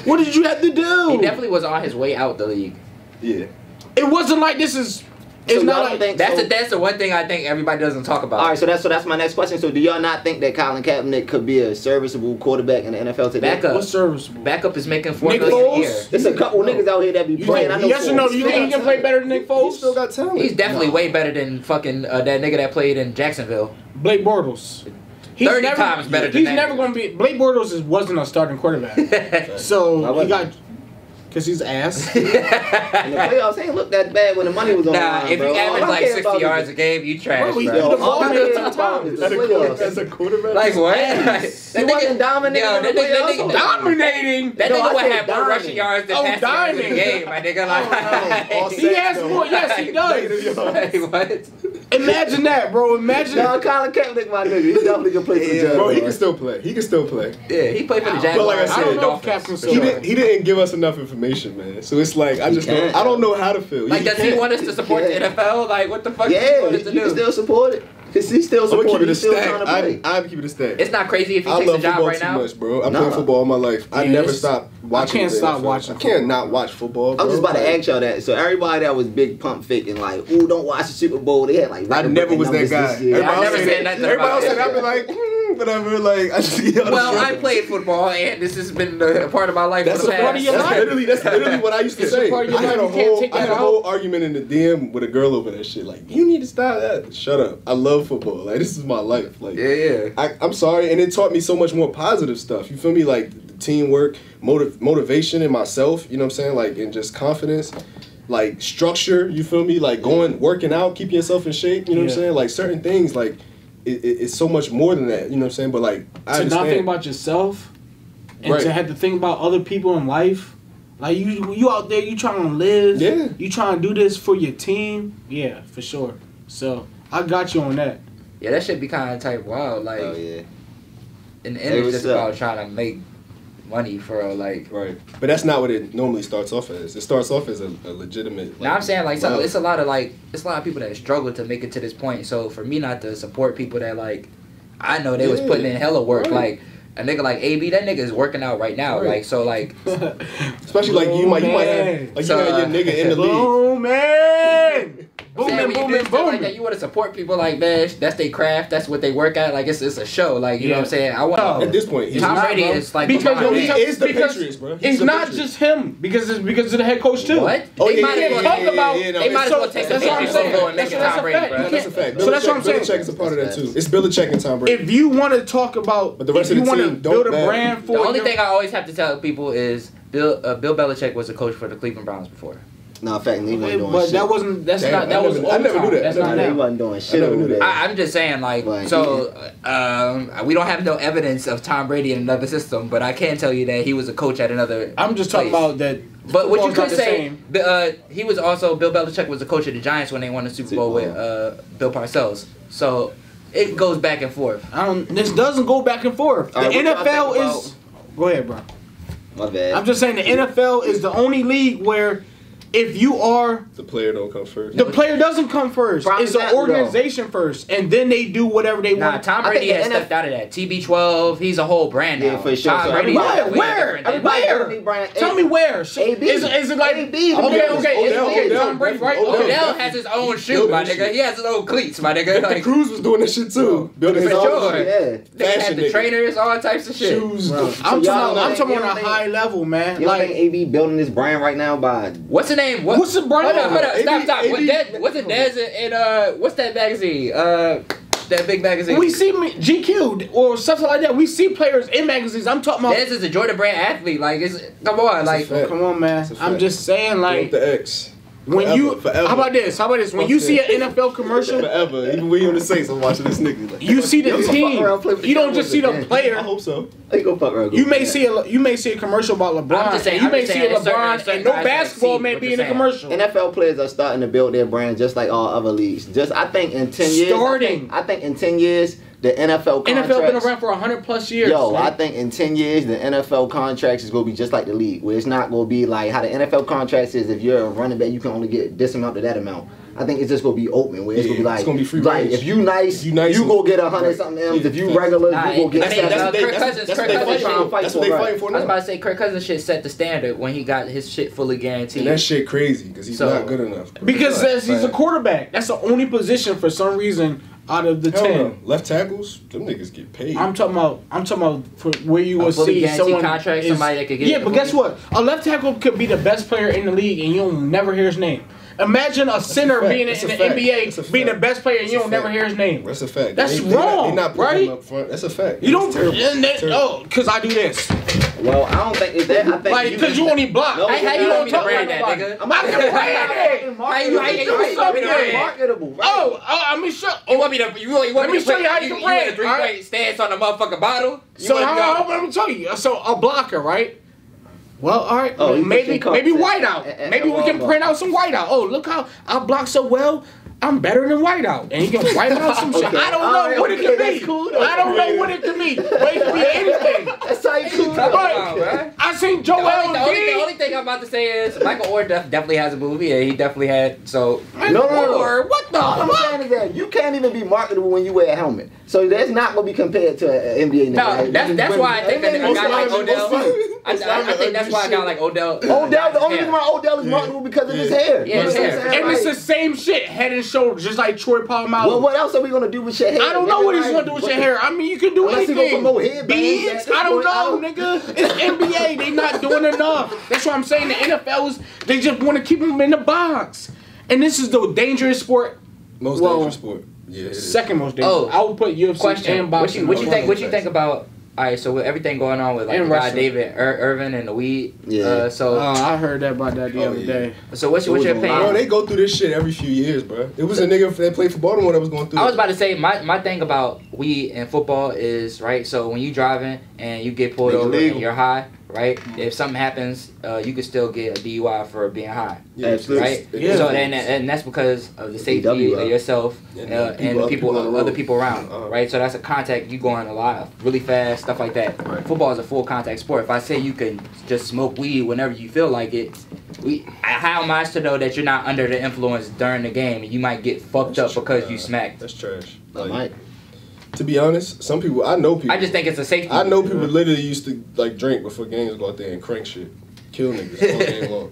What did you have to do? He definitely was on his way out the league. Yeah. It wasn't like this is. It's So not y'all like think That's the one thing I think everybody doesn't talk about. All right, so that's my next question. So do y'all not think that Colin Kaepernick could be a serviceable quarterback in the NFL today? Backup. what's serviceable. Backup is making $4 Nick million a Foles? year. There's a couple niggas out here that be You playing. think, I know yes or no? Do you think he can play better than Nick He Foles? still got talent. He's definitely way better than fucking that nigga that played in Jacksonville. Blake Bortles. 30 times better than He's that never nigga. going to be. Blake Bortles wasn't a starting quarterback. Why So he wasn't got. Because he's ass. In the playoffs ain't look that bad when the money was on the Nah, line, if bro. you average All I like care 60 about yards is- a game, you trash, Bro, he bro. threw the ball all I many care times. about is the As a playoffs. as a quarterback. Like what? He wasn't dominating Yo, in the that playoffs. nigga Dominating. That No, nigga I would said have more diamond. rushing yards than Oh, passing yards in the diamond. game, my nigga. Like, All He sacks, has though. more. Yes, he does. like, what? Imagine that, bro. Imagine. No, Colin Kaepernick, my nigga. He definitely can play for the Jaguars. Bro, he can still play. He can still play. Yeah, he played for the Jaguars. But like I I said, don't know if Dolphins, Cap can for still He sure. play. didn't. He didn't give us enough information, man. So it's like I just don't. can't. I don't know how to feel. Like, does he can't. want us to support the NFL? Like, what the fuck does he Yeah, want you us to can do? still support it. Cause he's still I'm gonna keep supporting. it a He's still trying to stack. play. I'm keep it a stack. It's not crazy if he I takes a love job football right too now. much, bro. I Nah. played football all my life. I Yeah, never it's- stopped watching. can't the stop NFL. watching I can't football. not watch football. I'm bro. just about to Like, ask y'all that. So everybody that was big pump faking, like, ooh, don't watch the Super Bowl. They had like I never was that numbers guy. this year. I Everybody never else said said nothing that. Everybody else about said I'd be like, whatever. Like I just. Well, I played football, and this has been a part of my life That's for the a part past. of your life. That's literally what I used to It's a say. part of your I had a life. You can't whole, take I had that a whole argument in the DM with a girl over that shit. Like, you need to stop that. Shut up. I love football. Like, this is my life. Like, Yeah. I'm sorry, and it taught me so much more positive stuff. You feel me? Like teamwork, motivation in myself. You know what I'm saying? Like, and just confidence, like structure. You feel me? Like working out, keeping yourself in shape. You know what I'm Yeah. saying? Like certain things. Like it's so much more than that. You know what I'm saying? But like I To understand. not think about yourself and Right. to have to think about other people in life. Like you out there, you trying to live. Yeah. You trying to do this for your team. Yeah, for sure. So I got you on that. Yeah, that shit be kind of type wild. Like, Oh yeah. in the Hey, end, it's what's just up? about trying to make money for like. Right, but that's not what it normally starts off as. It starts off as a legitimate. Like, Now I'm saying like love. it's a lot of people that struggle to make it to this point. So for me not to support people that like, I know they was Yeah. putting in hella work. Right. Like a nigga like AB, that nigga is working out right now. Right. Like so like Especially like you might have like So, you had your nigga in the league. Boom, man. booming, when you do booming, stuff like that, booming. you want to support people like, man, that's their craft, that's what they work at. Like, it's a show. Like, you know what I'm saying? I want At this point, he's Tom not, Brady bro. is like Because LeBron he James. is the because Patriots, bro. It's He's the not Patriots. just him because it's because of the head coach too. What? Oh, They yeah, might yeah, as well talk about- They might as well take the That's what I'm Patriots saying. logo and make it That's Tom a Brady, fact. bro. You No, that's a fact. So that's what I'm saying. Belichick is a part of that too. It's Belichick and Tom Brady. If you want to talk about, But the rest if of you the want to team don't build a matter. brand for The only your- thing I always have to tell people is Bill Belichick was a coach for the Cleveland Browns before. No, in fact, he wasn't doing but shit. that wasn't. That's Damn, not. That I was. never- I never knew overtime. that. That's I not never He now. wasn't doing shit never over knew that. there. I'm just saying, like, Right. we don't have no evidence of Tom Brady in another system, but I can tell you that he was a coach at another. I'm just talking place. about that. But what you football's not could the say, same. he was also Bill Belichick was a coach of the Giants when they won the Super Bowl with Bill Parcells. So it goes back and forth. This doesn't go back and forth. The All right, what y'all NFL think is. Go ahead, bro. My bad. I'm just saying the NFL is the only league where if you are The player don't come first. the player doesn't come first. Prime It's an example, organization first, and then they do whatever they Nah, want. Tom I Brady think has the stepped out of that. TB12, he's a whole brand now. Yeah, for sure. Tom So Brady's everybody- way Where? different than- Everybody Where? got me, Brian. Tell me where. Is AB. it like AB. okay? It's Odell, Tom Brady, right? Odell. Okay. Odell has his own shoe, my nigga. He has his own cleats, my nigga. The Like, Cruz was doing that shit too. Building his For own sure. shit. Yeah. they had Fashion the nigga. trainers, all types of shit. Shoes. I'm y'all talking don't on think- a high level, man. You don't Like think AB building this brand right now by What's the name? What's the brand? Hold up. AB Stop. What's it? Dez in what's that magazine? That big magazine. we see GQ or something like that. We see players in magazines. I'm talking about. Dez is a Jordan Brand athlete. Like, come on, like. fact. Come on, man. That's a I'm fact. just saying, like With the X. when Forever, you. forever. How about this? When Fuck you see that. an NFL commercial, Forever. Even when you on the Saints, I'm watching this nigga. Like, you see the Yo, fuck team. around, play with You the don't just see Cowboys the again. player. I hope so. he go fuck around? You may see a commercial about LeBron. I'm just saying- you I'm may just see saying a it's certain- LeBron, certain and no guys that basketball exceed may what be you're in the saying. commercial. NFL players are starting to build their brand just like all other leagues. I think in 10 years. Starting. I think in 10 years the NFL contracts. NFL been around for 100+ years. Yo, man. I think in 10 years the NFL contracts is gonna be just like the league, where it's not gonna be like how the NFL contracts is. If you're a running back, you can only get this amount to that amount. I think it's just gonna be open, where it's gonna be Yeah, like, it's gonna be free like range. if you nice, You nice you and- go get 100 something M's. Yeah, If you facts. regular, Nah, you go get I think 70. that's Kirk Cousins. That's Kirk what they Cousins fighting for. fight That's for, what they right. fighting for I was now. about to say Kirk Cousins shit set the standard when he got his shit fully guaranteed. And that shit crazy because he's So- not good enough. because Facts. he's a quarterback. That's the only position for some reason out of the Hell 10. no. Left tackles, them niggas get paid. I'm talking about for where you A will fully see guaranteed someone contract, somebody that could get Yeah, it but for guess free. what? A left tackle could be the best player in the league, and you'll never hear his name. Imagine a center fact. being That's in a the fact. NBA, That's a being the fact. best player, and you That's don't a never fact. hear his name. That's a fact. That's They wrong, not putting right? him up front. That's a fact. You don't. It's terrible. And that, Terrible. oh, because I do this. Well, I don't think it's that. I think Like, because you only block. No, Hey, how you no, want me to no, brand no, that, no, nigga? I'm I not can brand it. How you want me to brand? marketable. Right? Oh, I mean, sure. You want me to? You want Let me me to show put you how you you can want brand, a 3-point alright? stance on the motherfucking bottle? You So wanna how go- I'm gonna tell you. So a blocker, right? Well, all right. Oh, you maybe put your cups whiteout. at Maybe we can Walmart. print out some whiteout. Oh, look how I block so well. I'm better than whiteout, and you can white out some shit. Okay. I don't know Alright, what it okay, could that's be. cool, though. I don't know what it could be. But it could be anything. That's how you cool. Come Right. on, man. I seen Joel The only Embiid. thing I'm about to say is Michael Orr definitely has a movie, and he definitely had so. No. Or what the All I'm fuck? saying is that you can't even be marketable when you wear a helmet. So that's not gonna be compared to an NBA nigga. No, Like, that's why I think that a Most guy like linemen- Odell. most I think that's why a guy like Odell. Odell, the only reason why Odell is marketable because of his hair. Yeah, You know his what I'm hair. saying? And it's the Like, same shit, head and shoulders, just like Troy Polamalu. well, what else are we gonna do with your hair? I don't know what he's gonna do with your hair. I mean, you can do Unless he anything. gonna promote headbands Beads? at this I don't point, I know, don't- nigga. It's NBA. They not doing enough. That's what I'm saying. The NFL's they just want to keep them in the box. And this is the dangerous sport. Most Well, dangerous sport. Yeah. it is. Second most dangerous. Oh. I would put UFC Question: and What boxing. you on think? What one. you think about? All right, so with everything going on with like And the guy wrestling. David Irvin and the weed, Yeah. I heard that about that the Oh, other yeah. day. so what's your It was a opinion? lot. Bro, they go through this shit every few years, bro. It was a nigga that played for Baltimore that was going through I was it. about to say my thing about weed and football is right. So when you driving and you get pulled Make it over legal. and you're high, right? If something happens, you can still get a DUI for being high, Yeah, Absolutely. right? Yeah. So and that's because of the safety DWI. of yourself And and the people on the other road. people around, Uh-huh. right? So that's a contact. You going a lot really fast, stuff like that. Right. Football is a full contact sport. If I say you can just smoke weed whenever you feel like it, how am I to know that you're not under the influence during the game and you might get fucked That's up because trash. you smacked? That's trash. I Like, might. to be honest, some people, I know people. I just think it's a safety. I know people literally used to like drink before games, go out there and crank shit, kill niggas all game long.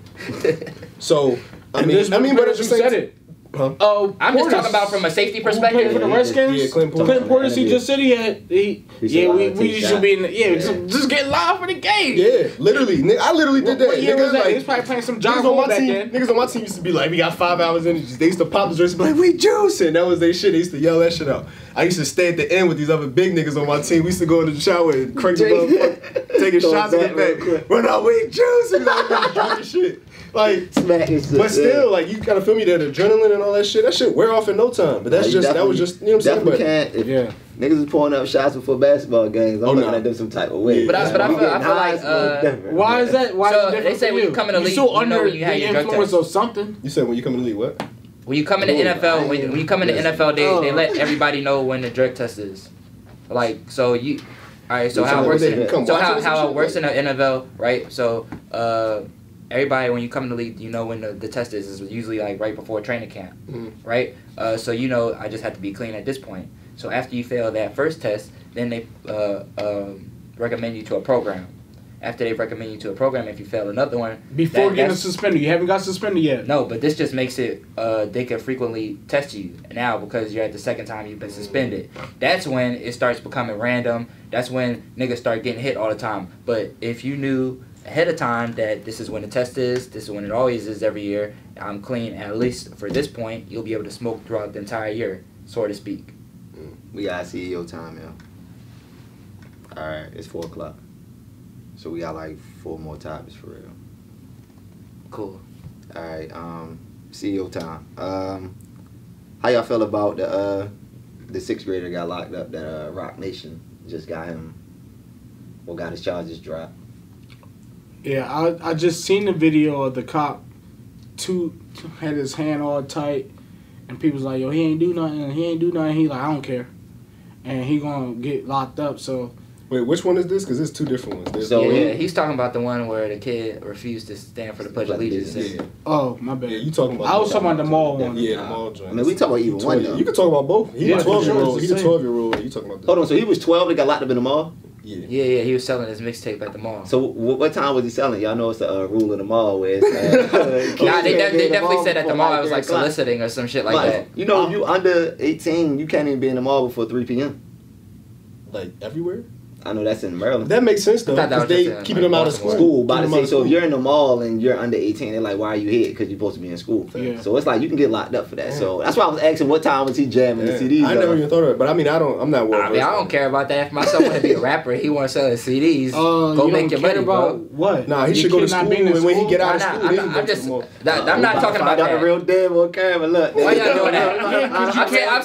So I And mean, this but at the you same said time, it. Oh, I'm just talking about from a safety Who played perspective. for the Redskins? Yeah, Clint Portis. Clint Portis, he just said he had. He We should be in. Just get live for the game. Yeah, literally. I literally did that. What year was Niggas that? He like, was probably playing some John niggas on Hall my back team. then. Niggas on my team used to be like, we got 5 hours in. They used to pop the dress and be like, we juicing. That was their shit. They used to yell that shit out. I used to stay at the end with these other big niggas on my team. We used to go in the shower and crank the motherfucker, taking shots in the back. Run out, we juicing. Like, drunk as shit. Like, but still, like, you kind of feel me, that adrenaline and all that shit. That shit wear off in no time. But that's that was just, you know what I'm saying? Definitely can't. If niggas is pulling up shots before basketball games, I'm looking at them some type of way. But I feel like why is that? Why so is it different they say for when you? you come in the league, You're so you know under when you have the your drug influence test. of something. You said when you come in the league, what? When you come in the NFL, when you come in the NFL, they let everybody know when the drug test is. Like, so you, all right. So how it works? How it works in the NFL, right? So everybody, when you come in the league, you know when the test is. It's usually like right before training camp, right? So you know, I just have to be clean at this point. So after you fail that first test, then they recommend you to a program. After they recommend you to a program, if you fail another one, Before getting suspended, you haven't got suspended yet. no, but this just makes it they can frequently test you now because you're at the second time you've been suspended. That's when it starts becoming random. That's when niggas start getting hit all the time. But if you knew ahead of time that this is when the test is, this is when it always is every year, I'm clean, at least for this point, you'll be able to smoke throughout the entire year, so to speak. We got CEO time, yo. Alright, it's 4 o'clock. So we got like 4 more topics for real. Cool. Alright, CEO time. How y'all feel about the 6th grader got locked up that Rock Nation just got him, or got his charges dropped? Yeah, I just seen the video of the cop had his hand all tight, and people's like, yo, he ain't do nothing. He like, I don't care, and he gonna get locked up. So Wait, which one is this? Because there's 2 different ones. So he's talking about the one where the kid refused to stand for the Pledge of Allegiance. Yeah. oh my bad. Yeah, you talking about? I was talking about the mall one. Yeah, the mall joint. I mean, we talk about either one though. You can talk about both. He Yeah, a for sure, 12-year-old. it's He the a same. 12-year-old. You talking about? Hold on, so he was 12 that got locked up in the mall? Yeah. Yeah, he was selling his mixtape at the mall. So what time was he selling? Y'all know it's the rule in the mall where it's... Nah, they definitely said at the mall it was like soliciting or some shit like that. You know, if you under 18, you can't even be in the mall before 3 p.m. Like everywhere. I know that's in Maryland. That makes sense though, I thought that because was they just keeping like them out of Baltimore. School, about to Keeping them out say, of so if school. you're in the mall and you're under 18, they're like, why are you here? Because you're supposed to be in school. Yeah. So it's like you can get locked up for that. So that's why I was asking what time was he jamming the CDs. I never even thought of it, but I mean, I'm not well I mean, I don't care about that. If my son want to be a rapper, he want to sell his CDs. Go you make don't your care money, about bro. what? Nah, he Your should go to kid not school, being in and when he school? get out of Nah, school, then he I'm go just, to the mall. I'm not talking about got a that. real dead on camera. Look, Why y'all doing that? Yeah, 'cause you I'm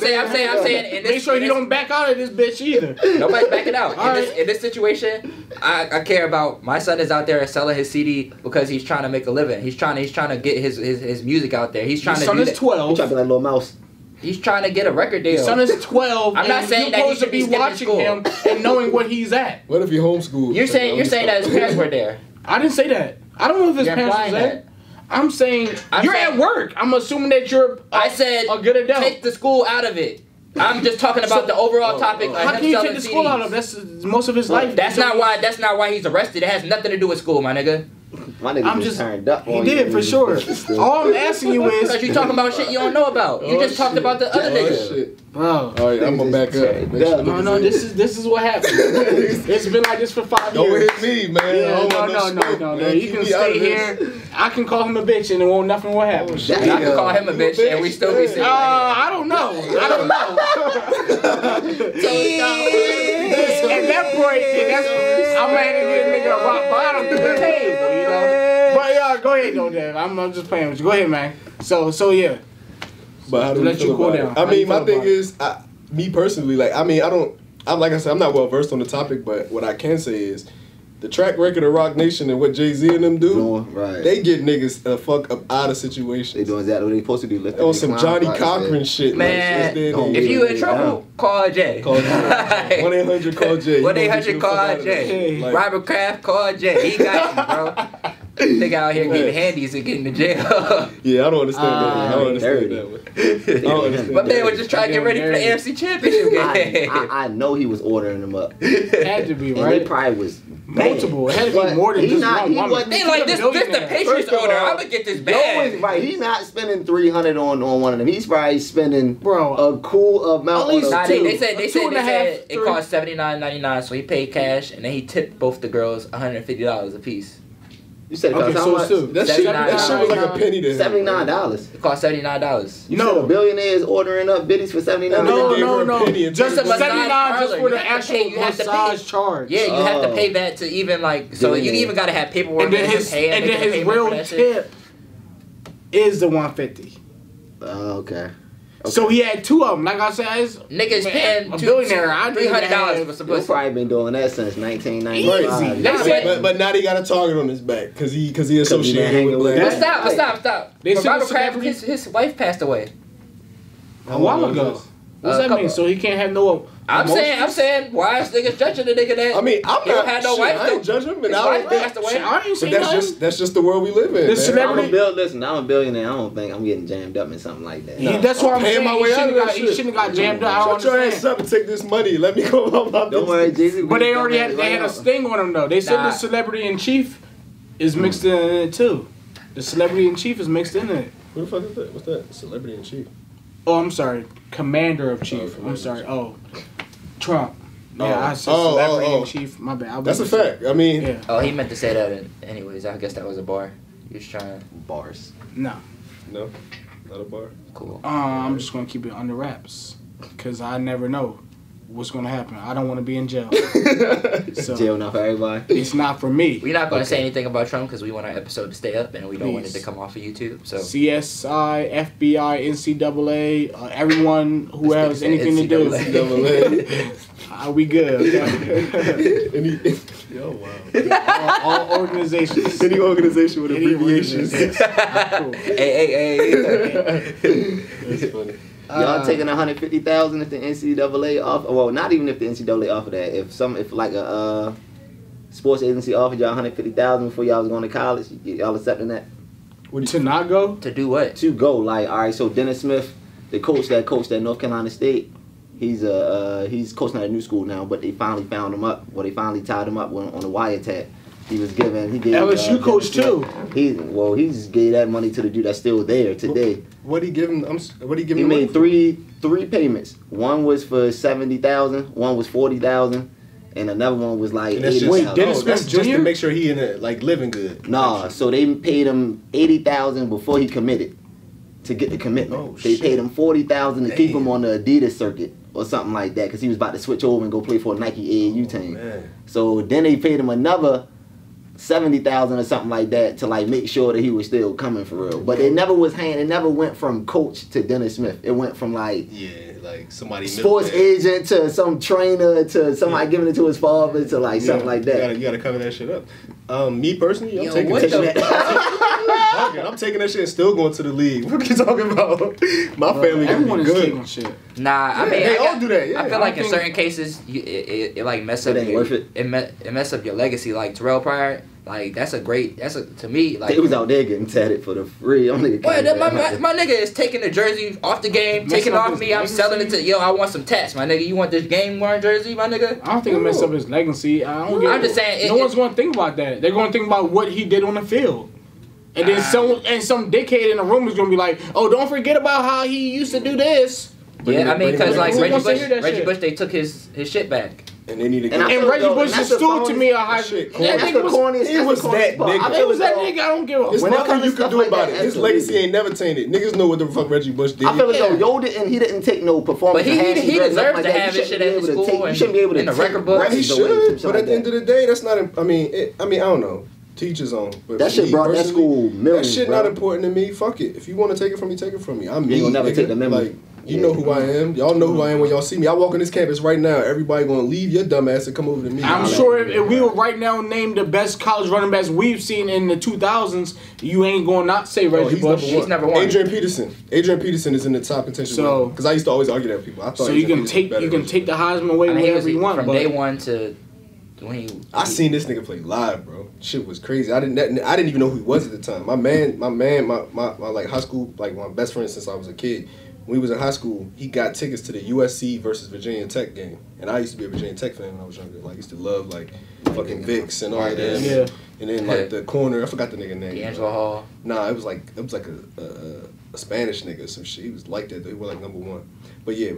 saying. In Make this, sure in you this- don't back out of this bitch either. Nobody's backing out. All In this situation, I care about my son is out there selling his CD because he's trying to make a living. He's trying to get his music out there. He's trying Your to son do is that. he 12. trying to be like Lil Mouse. He's trying to get a record deal. Your son is 12. I'm not and saying you're that he supposed should to be be skipping watching school. him and knowing what he's at. What if he homeschooled? You're saying that his parents were there. I didn't say that. I don't know if his You're parents was implying there. I'm saying you're saying- at work. I'm assuming that you're. I said a good adult. take the school out of it. I'm just talking about the overall topic. How can you take the school out of? That's most of his life. That's not why. That's not why he's arrested. It has nothing to do with school, my nigga. My nigga I'm just just. turned up. He on did you. for sure. All I'm asking you Because is, you talking about shit you don't know about. You just talked about the other nigga. Shit. bro. All right, I'm gonna back up. Make sure No, this is what happened. It's been like this for 5 Don't years. hit me, man. Yeah, I don't want smoke, no. man. You Keep can me out stay of this. here. I can call him a bitch and it won't nothing will happen. I can call him a bitch and we still be sitting right I don't know. At that point, I'm ready to get a nigga a rock bottom through the table, you know. But yeah, go ahead though, Dave. I'm just playing with you. Go ahead, man. So yeah. But how do Let you feel you cool about down. it? How I you mean, my feel thing about it? is, me personally, like, I mean, I'm like I said, I'm not well versed on the topic, but what I can say is, the track record of Rock Nation and what Jay-Z and them do, Doing, right. they get niggas the fuck up out of situations. They doing exactly what they supposed to do. Lifting On their some clown Johnny pots, Cochran shit. Man, like, if you in trouble, call Jay. Call Jay. 1-800 call Jay. 1-800 call Jay. Like, Robert Kraft, call Jay. He got you, bro. Nigga out here getting handies and getting to jail. yeah, I don't understand that. I don't understand dirty. that one. I don't understand My man that. was just trying to get ready for the AFC Championship game. I know he was ordering them up. Had to be, And right? they probably was multiple. It had to be more than just one woman. They like this the Patriots owner. I'm gonna get this bag. Yo is right. He's not spending $300 on one of them. He's probably spending a cool amount. At least on they said it cost $79.99, so he paid cash and then he tipped both the girls $150 a piece. You said it cost how much? That shit was like a penny to him. $79. It cost $79. You said a billionaire is ordering up biddies for $79. No. Just $79 just for the actual massage charge. Yeah, you have to pay that to even like. So you even gotta have paperwork. And then his real tip is the $150. Okay. So he had two of them. Like I said, niggas paying a billionaire. $300 for supposed. He's probably been doing that since 1995. But now they got a target on his back because he associated with black. Stop. They Robert Kraft, his wife passed away a while ago. What's that mean? So he can't have no. I'm saying, why is niggas judging the nigga that? I mean, I'm not. Had no wife. I ain't judging him, and his wife passed away. But that's just the world we live in. I'm a billionaire. I don't think I'm getting jammed up in something like that. No. That's why I'm paying my way out of that shit. He shouldn't have got jammed up. Shut your ass up and take this money. Let me go about my business. Don't worry, Jesus. But they already had a sting on him though. They said the celebrity in chief is mixed in it too. The celebrity in chief is mixed in it. Who the fuck is that? What's that? Celebrity in chief. Oh, I'm sorry. Commander of chief. I'm sorry. Oh, Trump. Yeah, I said celebrity in chief. My bad. That's a fact. I mean. Yeah. Oh, he meant to say that. Anyways, I guess that was a bar. He was trying bars. No, not a bar. Cool. I'm just gonna keep it under wraps, cause I never know what's gonna happen. I don't want to be in jail. So, jail not for everybody. It's not for me. We're not gonna say anything about Trump because we want our episode to stay up and we don't want it to come off of YouTube. So CSI, FBI, NCAA, everyone who has anything to do. Are we good? Okay? Yo, wow. All organizations. Any organization with abbreviations. Cool. Hey. That's funny. Y'all taking $150,000 if the NCAA offer? Well, not even if the NCAA offered that. If like a sports agency offered y'all $150,000 before y'all was going to college, y'all accepting that? To not go? To do what? To go. Like, all right. So Dennis Smith, the coach that coached at North Carolina State, he's coaching at a new school now, but they finally found him up. Well, they finally tied him up on a wiretap. He gave LSU coach too. He just gave that money to the dude that's still there today. What he give him? He made three payments. One was for $70,000, one was $40,000, and another one was like $80,000. Wait, Dennis Smith that's just to make sure he in it like living good. Nah, so they paid him $80,000 before he committed to get the commitment. Oh, they paid him $40,000 to keep him on the Adidas circuit or something like that because he was about to switch over and go play for a Nike AAU team. Man. So then they paid him another $70,000 or something like that to like make sure that he was still coming for real. But it never went from coach to Dennis Smith. It went from like somebody sports agent to some trainer to somebody giving it to his father to like something like that. You gotta cover that shit up. Me personally, I'm taking that shit and still going to the league. What are you talking about? My family everyone is good. Taking shit. Nah, I mean they all do that. Yeah. I feel like in certain cases, it like mess up. It ain't worth it. It mess up your legacy. Like Terrell Pryor, like to me like he was out there getting tatted for the free. My nigga is taking the jersey off the game, taking it off me. I'm selling it to I want some tats, my nigga. You want this game wearing jersey, my nigga? I don't think it messed up his legacy. I'm just saying. No one's gonna think about that. They're gonna think about what he did on the field. And then some dickhead in the room is gonna be like, "Oh, don't forget about how he used to do this." Yeah, I mean, because like Reggie Bush, they took his shit back. And they need to. And Reggie Bush is still to me a high shit. That's the corniest. It was that nigga. It was that nigga. I don't give a. There's nothing you can do about it. His legacy ain't never tainted. Niggas know what the fuck Reggie Bush did. I feel as though he didn't take no performance. But he deserves to have his shit at his school. You shouldn't be able to in the record book. He should. But at the end of the day, that's not. I mean, I don't know. Teachers on. But that shit brought that school millions. That shit not important to me. Fuck it. If you want to take it from me, take it from me. I'm me. You will never take the memory. Like, you know who I am. Y'all know who I am when y'all see me. I walk on this campus right now. Everybody gonna leave your dumb ass and come over to me. I'm sure if we were right now name the best college running backs we've seen in the 2000s, you ain't gonna not say Reggie Bush. He's number one. Adrian Peterson. Adrian Peterson is in the top contention. So, because I used to always argue that with people. I thought so you can take the Heisman away whenever you want. From day one to. I seen this nigga play live, bro. Shit was crazy. I didn't even know who he was at the time. My like high school, like my best friend since I was a kid. when we was in high school, he got tickets to the USC versus Virginia Tech game. And I used to be a Virginia Tech fan when I was younger. Like, I used to love, like, fucking Vicks and all of that. Yeah. And then, like, the corner, I forgot the nigga name. D'Angelo Hall. Nah, it was like a Spanish nigga or some shit. He was like that. They were like #1. But yeah,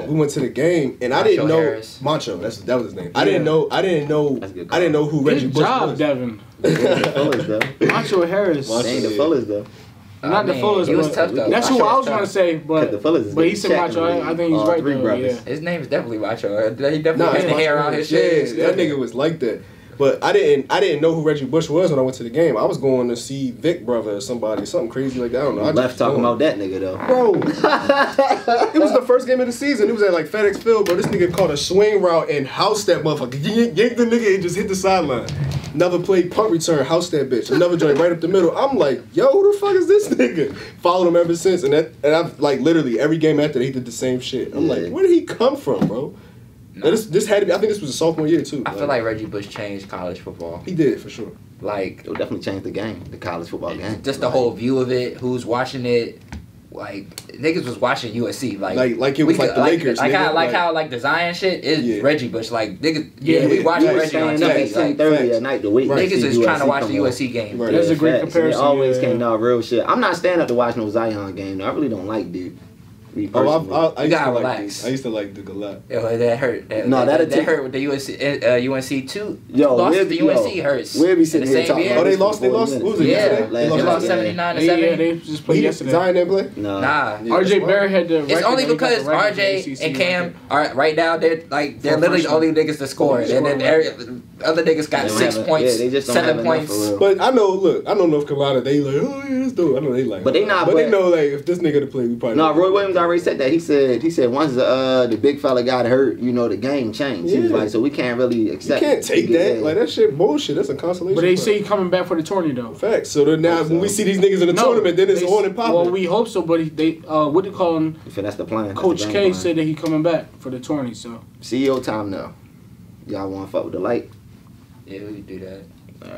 we went to the game and I didn't know Harris. Macho. That was his name. I didn't know who Reggie Good Bush job, was. Devin. The fullest though. Macho Harris. Macho. They ain't the fullest though. Not the fullest, He was but tough though. that's who I was gonna say, but The fullest is he getting said checked Macho. I think he's right three though. brothers. Yeah. His name is definitely Macho. He definitely Nah, had the it's hair Macho. on his Yeah, shit. that nigga was like that. But I didn't know who Reggie Bush was when I went to the game. I was going to see Vic brother or something crazy like that. I don't know. I Left just talking going. about that nigga though. Bro, it was the first game of the season. It was at like FedEx Field, bro. This nigga caught a swing route and housed that motherfucker. Yanked the nigga and just hit the sideline. Another play, punt return, housed that bitch. Another joint right up the middle. I'm like, yo, who the fuck is this nigga? Followed him ever since, and I've like literally every game after he did the same shit. I'm like, where did he come from, bro? Nah. This had to be. I think this was a sophomore year too. I feel like Reggie Bush changed college football. he did for sure. Like, It'll definitely change the game, the college football game. just the whole view of it, who's watching it. Like, niggas was watching USC. Like it was like the Lakers. Like nigga. how the Zion shit is Yeah. Reggie Bush. Like, niggas, Yeah, we watching yeah, Reggie on Stand up TV. at Like, 10:30 at night to wait. Right. niggas is trying to watch the come on. USC game. Right. That's a great Facts. And comparison. They always yeah. came down real shit. I'm not standing up to watch no Zion game. I really don't like dude. Me personally. I You used gotta to like relax. Duke. I used to like Duke a lot. Yo, that hurt. No, that'll that take- hurt with the UNC too. Yo, Lost we'll to be- UNC yo, hurts. We'll be In sitting the here same talking year. about Oh, they this lost. for 4 What was minutes. it Yeah, yesterday? They they lost lost yesterday. 79 to Yeah, 70. they just played yesterday. Zion didn't play. No. Nah. Yeah, RJ that's Barrett had the It's record, only though. He got the because record for RJ ACC and record. Cam are right now. They're literally the only niggas to score, and then other niggas got They don't 6 have a- points, yeah, they just don't have 7 enough points. for real. But I know. Look, I know North Carolina. They like, oh yeah, this dude. I know they like. But they not- But they but- know like if this nigga to play, we probably. No, Roy Williams already said that. He said once the big fella got hurt, the game changed. He was Yeah. like, so we can't really You accept. can't take Yeah. that. Like that shit bullshit. That's a consolation. But they prize. say he coming back for the tourney though. Facts. So then now when we see these niggas in the tournament, then it's they- on and popping. Well, we hope so, but they what do you call him? If that's the plan. that's Coach the game K plan. said that he coming back for the tourney. So CEO time now. Y'all want to fuck with the light? Yeah, we can do that. All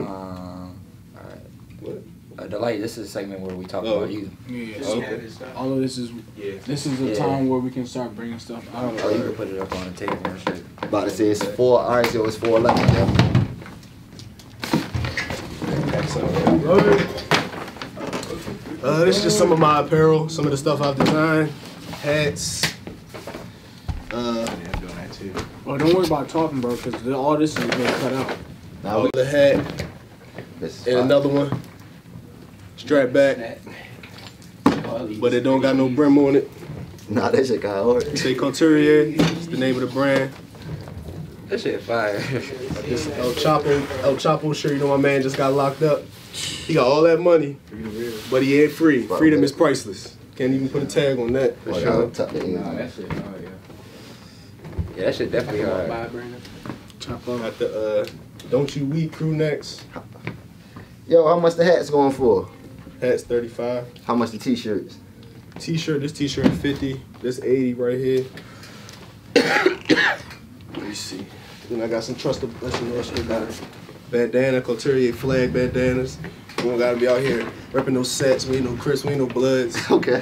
right. All right. What? The light. This is a segment where we talk Oh. about you. yeah, Oh, okay. all of this is this is the Yeah. time where we can start bringing stuff out. Oh, you can put it up on the table and shit. About to say it's 4. All right, so it's 4:11. This is just some of my apparel, some of the stuff I've designed, hats. Oh, don't worry about talking, bro, because all this is gonna cut out. Now The hat this is and fine. another one, strap back, but it don't got no brim on it. Nah, that shit got hard. Say Couturier, it's the name of the brand. That shit fire. This El Chapo shirt. You know my man just got locked up. He got all that money, but he ain't free. Freedom is priceless. Can't even put a tag on that. For Well, sure. I'll tuck the ears. Yeah, that shit definitely hard. Chop up. Got the Don't You Weep crew necks. Yo, how much the hat's going for? Hats 35. How much the t-shirts? T-shirt. This T-shirt 50. This 80 right here. Let me see. Then I got some trusted. Let's see what else got. Bandana, Couturier flag bandanas. We don't gotta be out here repping no sets. We ain't no Crips. We ain't no Bloods. Okay.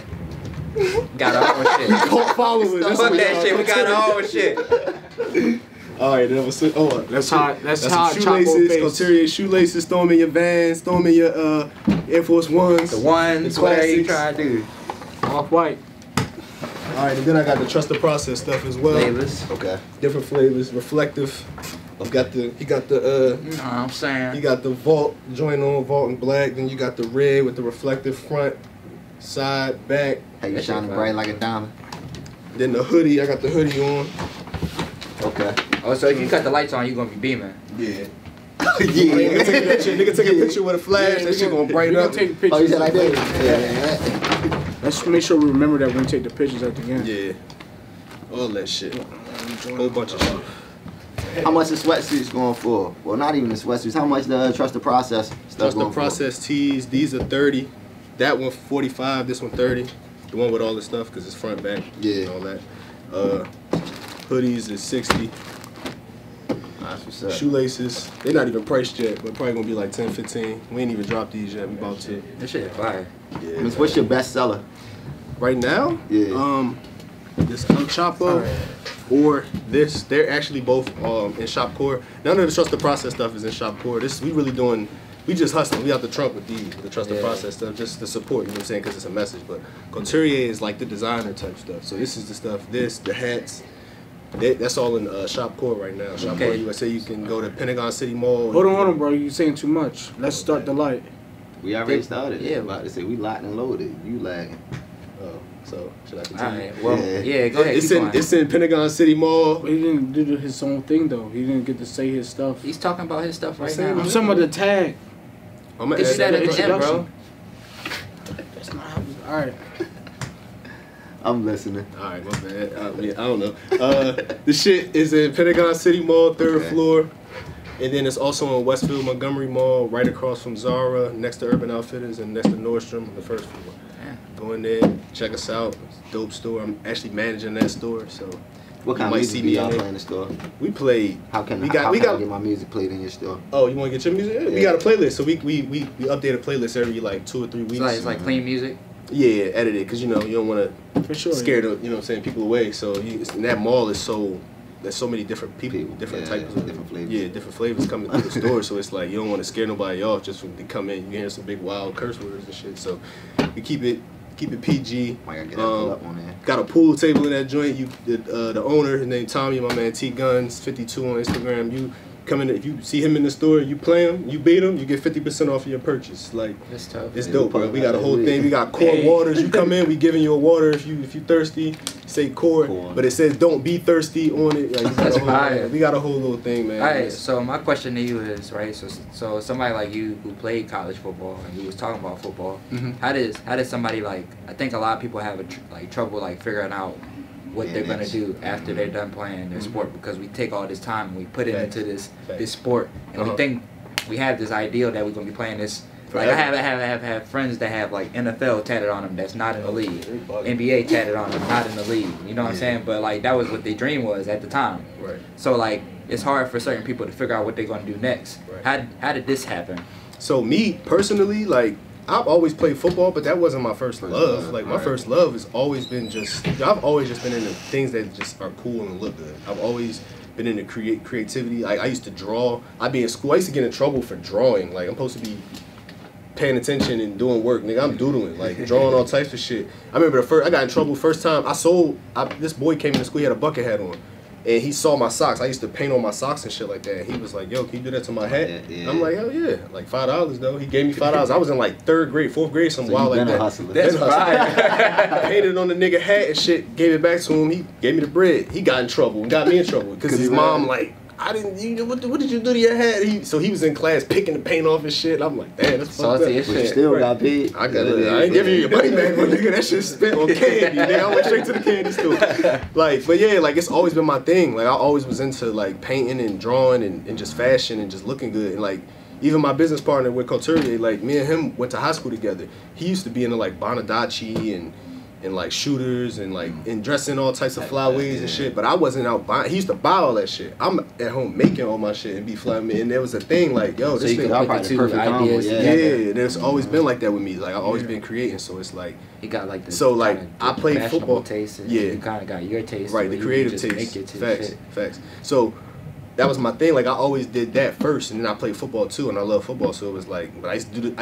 Got our own shit. Cult followers. That's Fuck what that y'all- shit. We got our own shit. All right, then we'll That's how That's Chapo some shoelaces, face. Couturier shoelaces. Throw them in your Vans. Throw them in your Air Force Ones. The ones, The whatever you classics. trying to do. Off white. All right, and then I got the Trust the Process stuff as well. Flavors. Okay. Different flavors, reflective. He got the You know what I'm he saying? got the vault joint on, vault in black. Then you got the red with the reflective front, side, back. Hey, you That shit shining fire. bright like a diamond. Then the hoodie, I got the hoodie on. Okay. Oh, so if you cut the lights on, you gonna be beaming. Yeah. Yeah. Nigga take that shit. Nigga take a picture with a flash. That shit gonna brighten We up. gonna take pictures. Oh, you said like that? Yeah. Let's make sure we remember that when we take the pictures at the end. Yeah. All that shit. Whole bunch of shit. How much the sweatsuits going for? Well, not even the sweatsuits. How much the Trust the Process stuff Trust the going Process tees. These are 30. That one 45. This one 30. The one with all the stuff because it's front, back, Yeah. and all that. Hoodies is 60. for? That's what's up. Shoelaces, they're not even priced yet, but probably gonna be like 10, 15. We ain't even dropped these yet. We about to. This shit fire. Yeah. Miss, what's your best seller? Right now, Yeah. this El Chapo or this, they're actually both in Shop Core. None of the Trust the Process stuff is in Shop Core. This we really doing. We just hustling. We out the trunk with the Trust the Process stuff, just the support. You know what I'm saying? Because it's a message. But Couturier is like the designer type stuff. So this is the stuff. The hats. That's all in Shop Core right now. Shop Core USA. You can go to Pentagon City Mall. Hold on, bro. You saying too much. Let's start the light. We already started. Yeah, about to say we locked and loaded. You lagging. Oh, so should I continue? Alright, well, go ahead. It's in Pentagon City Mall. He didn't do his own thing though. He didn't get to say his stuff. He's talking about his stuff right I'm now. talking about the tag. I'm gonna Get add you that that at the end, bro. That's not how. All right. I'm listening. All right, my bad. I don't know. The shit is in Pentagon City Mall, 3rd floor. And then it's also in Westfield Montgomery Mall, right across from Zara, next to Urban Outfitters, and next to Nordstrom on the 1st floor. Yeah. Go in there, check us out. It's a dope store. I'm actually managing that store, so What kind of music do y'all play in the store? we play. How can we I got get my music played in your store? Oh, you want to get your music? Yeah. We got a playlist, so we update a playlist every like 2 or 3 weeks. So it's like clean music. Yeah, edit it, because you know you don't want to For sure. scare the, you know what I'm saying, people away. So and that mall is there's so many different people, different types of different flavors. Yeah, different flavors coming through the store. So it's like you don't want to scare nobody off just from to come in. You hear some big wild curse words and shit. So we keep it PG. I gotta get that pull up on there. Got a pool table in that joint. The owner, his name Tommy, my man T Guns 52 on Instagram. You come in, if you see him in the store, you play him, you beat him, you get 50% off of your purchase. Like That's tough. it's dope, bro. We got a whole thing. We got core waters. You come in, we giving you a water if you thirsty. Say core, but it says don't be thirsty on it. Like, we got a whole little thing, man. Alright, so my question to you is, right, so somebody like you who played college football and you was talking about football, how does somebody like, I think a lot of people have trouble like figuring out what they're gonna do after they're done playing their sport, because we take all this time and we put it into this sport, and we think we have this ideal that we're gonna be playing this. Like I have friends that have like NFL tatted on them that's not in the league, NBA tatted on them not in the league. You know what I'm saying? But like that was what their dream was at the time. Right. So like it's hard for certain people to figure out what they're gonna do next. Right. How did this happen? So me personally, like I've always played football, but that wasn't my first love. Like my first love has always been I've always just been into things that just are cool and look good. I've always been into creativity. Like I used to draw. I'd be in school. I used to get in trouble for drawing. Like I'm supposed to be paying attention and doing work, nigga. I'm doodling, like drawing all types of shit. I remember I got in trouble first time. This boy came into school, he had a bucket hat on, and he saw my socks. I used to paint on my socks and shit like that. And he was like, "Yo, can you do that to my hat?" Yeah. I'm like, "Hell yeah!" Like $5 though. He gave me $5. I was in like 3rd grade, 4th grade, some wild like that. That's right. Painted on the nigga hat and shit. Gave it back to him. He gave me the bread. He got in trouble. Got me in trouble because his mom like. I didn't. You know, what did you do to your hat? So he was in class picking the paint off his shit. I'm like, damn, that's fucked up. But you still got paid. I got it. I ain't giving you your money back, but nigga, that shit spent on candy. Nigga, I went straight to the candy store. Like, but yeah, like it's always been my thing. Like I always was into like painting and drawing and just fashion and just looking good. And like even my business partner with Couturier, like me and him went to high school together. He used to be into like Bonadaci and like shooters and like and dressing all types of fly ways and shit, but I wasn't out buying. He used to buy all that shit. I'm at home making all my shit and be flying. And there was a thing like, yo, So this you thing. could put the two ideas together. Yeah, there's always been like that with me. Like I've always been creating, so it's like You got like the so like I played fashionable football. taste, and Yeah, you kind of got your taste, right, where the you creative just make taste. your Facts, shit. facts. So that was my thing. Like I always did that first, and then I played football too, and I love football. So it was like, but I used to do.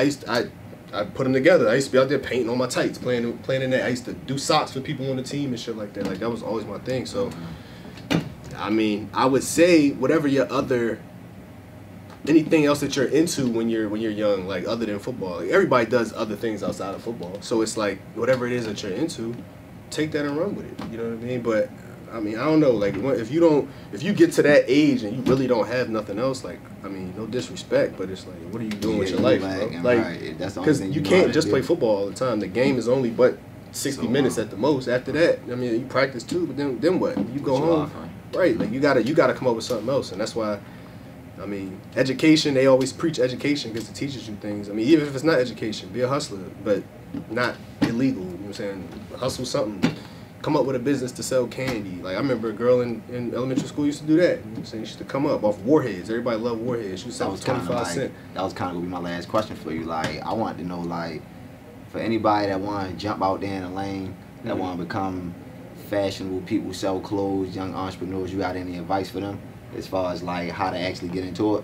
I put them together. I used to be out there painting on my tights, playing in that. I used to do socks for people on the team and shit like that. Like that was always my thing. So, I mean, I would say whatever anything else that you're into when you're young, like other than football. Like, everybody does other things outside of football. So it's like whatever it is that you're into, take that and run with it. You know what I mean? But I mean, I don't know. Like if you get to that age and you really don't have nothing else, like I mean, no disrespect, but it's like, what are you doing with your life, bro? Like, because you can't just play football all the time. The game is only but 60 minutes at the most. After that, I mean, you practice too, but then what? You go home, right? Like you gotta come up with something else, and that's why. I mean, education. They always preach education because it teaches you things. I mean, even if it's not education, be a hustler, but not illegal. You know what I'm saying? Hustle something. Come up with a business to sell candy. Like I remember a girl in elementary school used to do that. You know what I'm saying? She used to come up off Warheads. Everybody loved Warheads. She was selling 25 cents. That was kind of gonna be my last question for you. Like I wanted to know, like, for anybody that want to jump out there in the lane, that want to become fashionable people, sell clothes, young entrepreneurs, you got any advice for them as far as like how to actually get into it?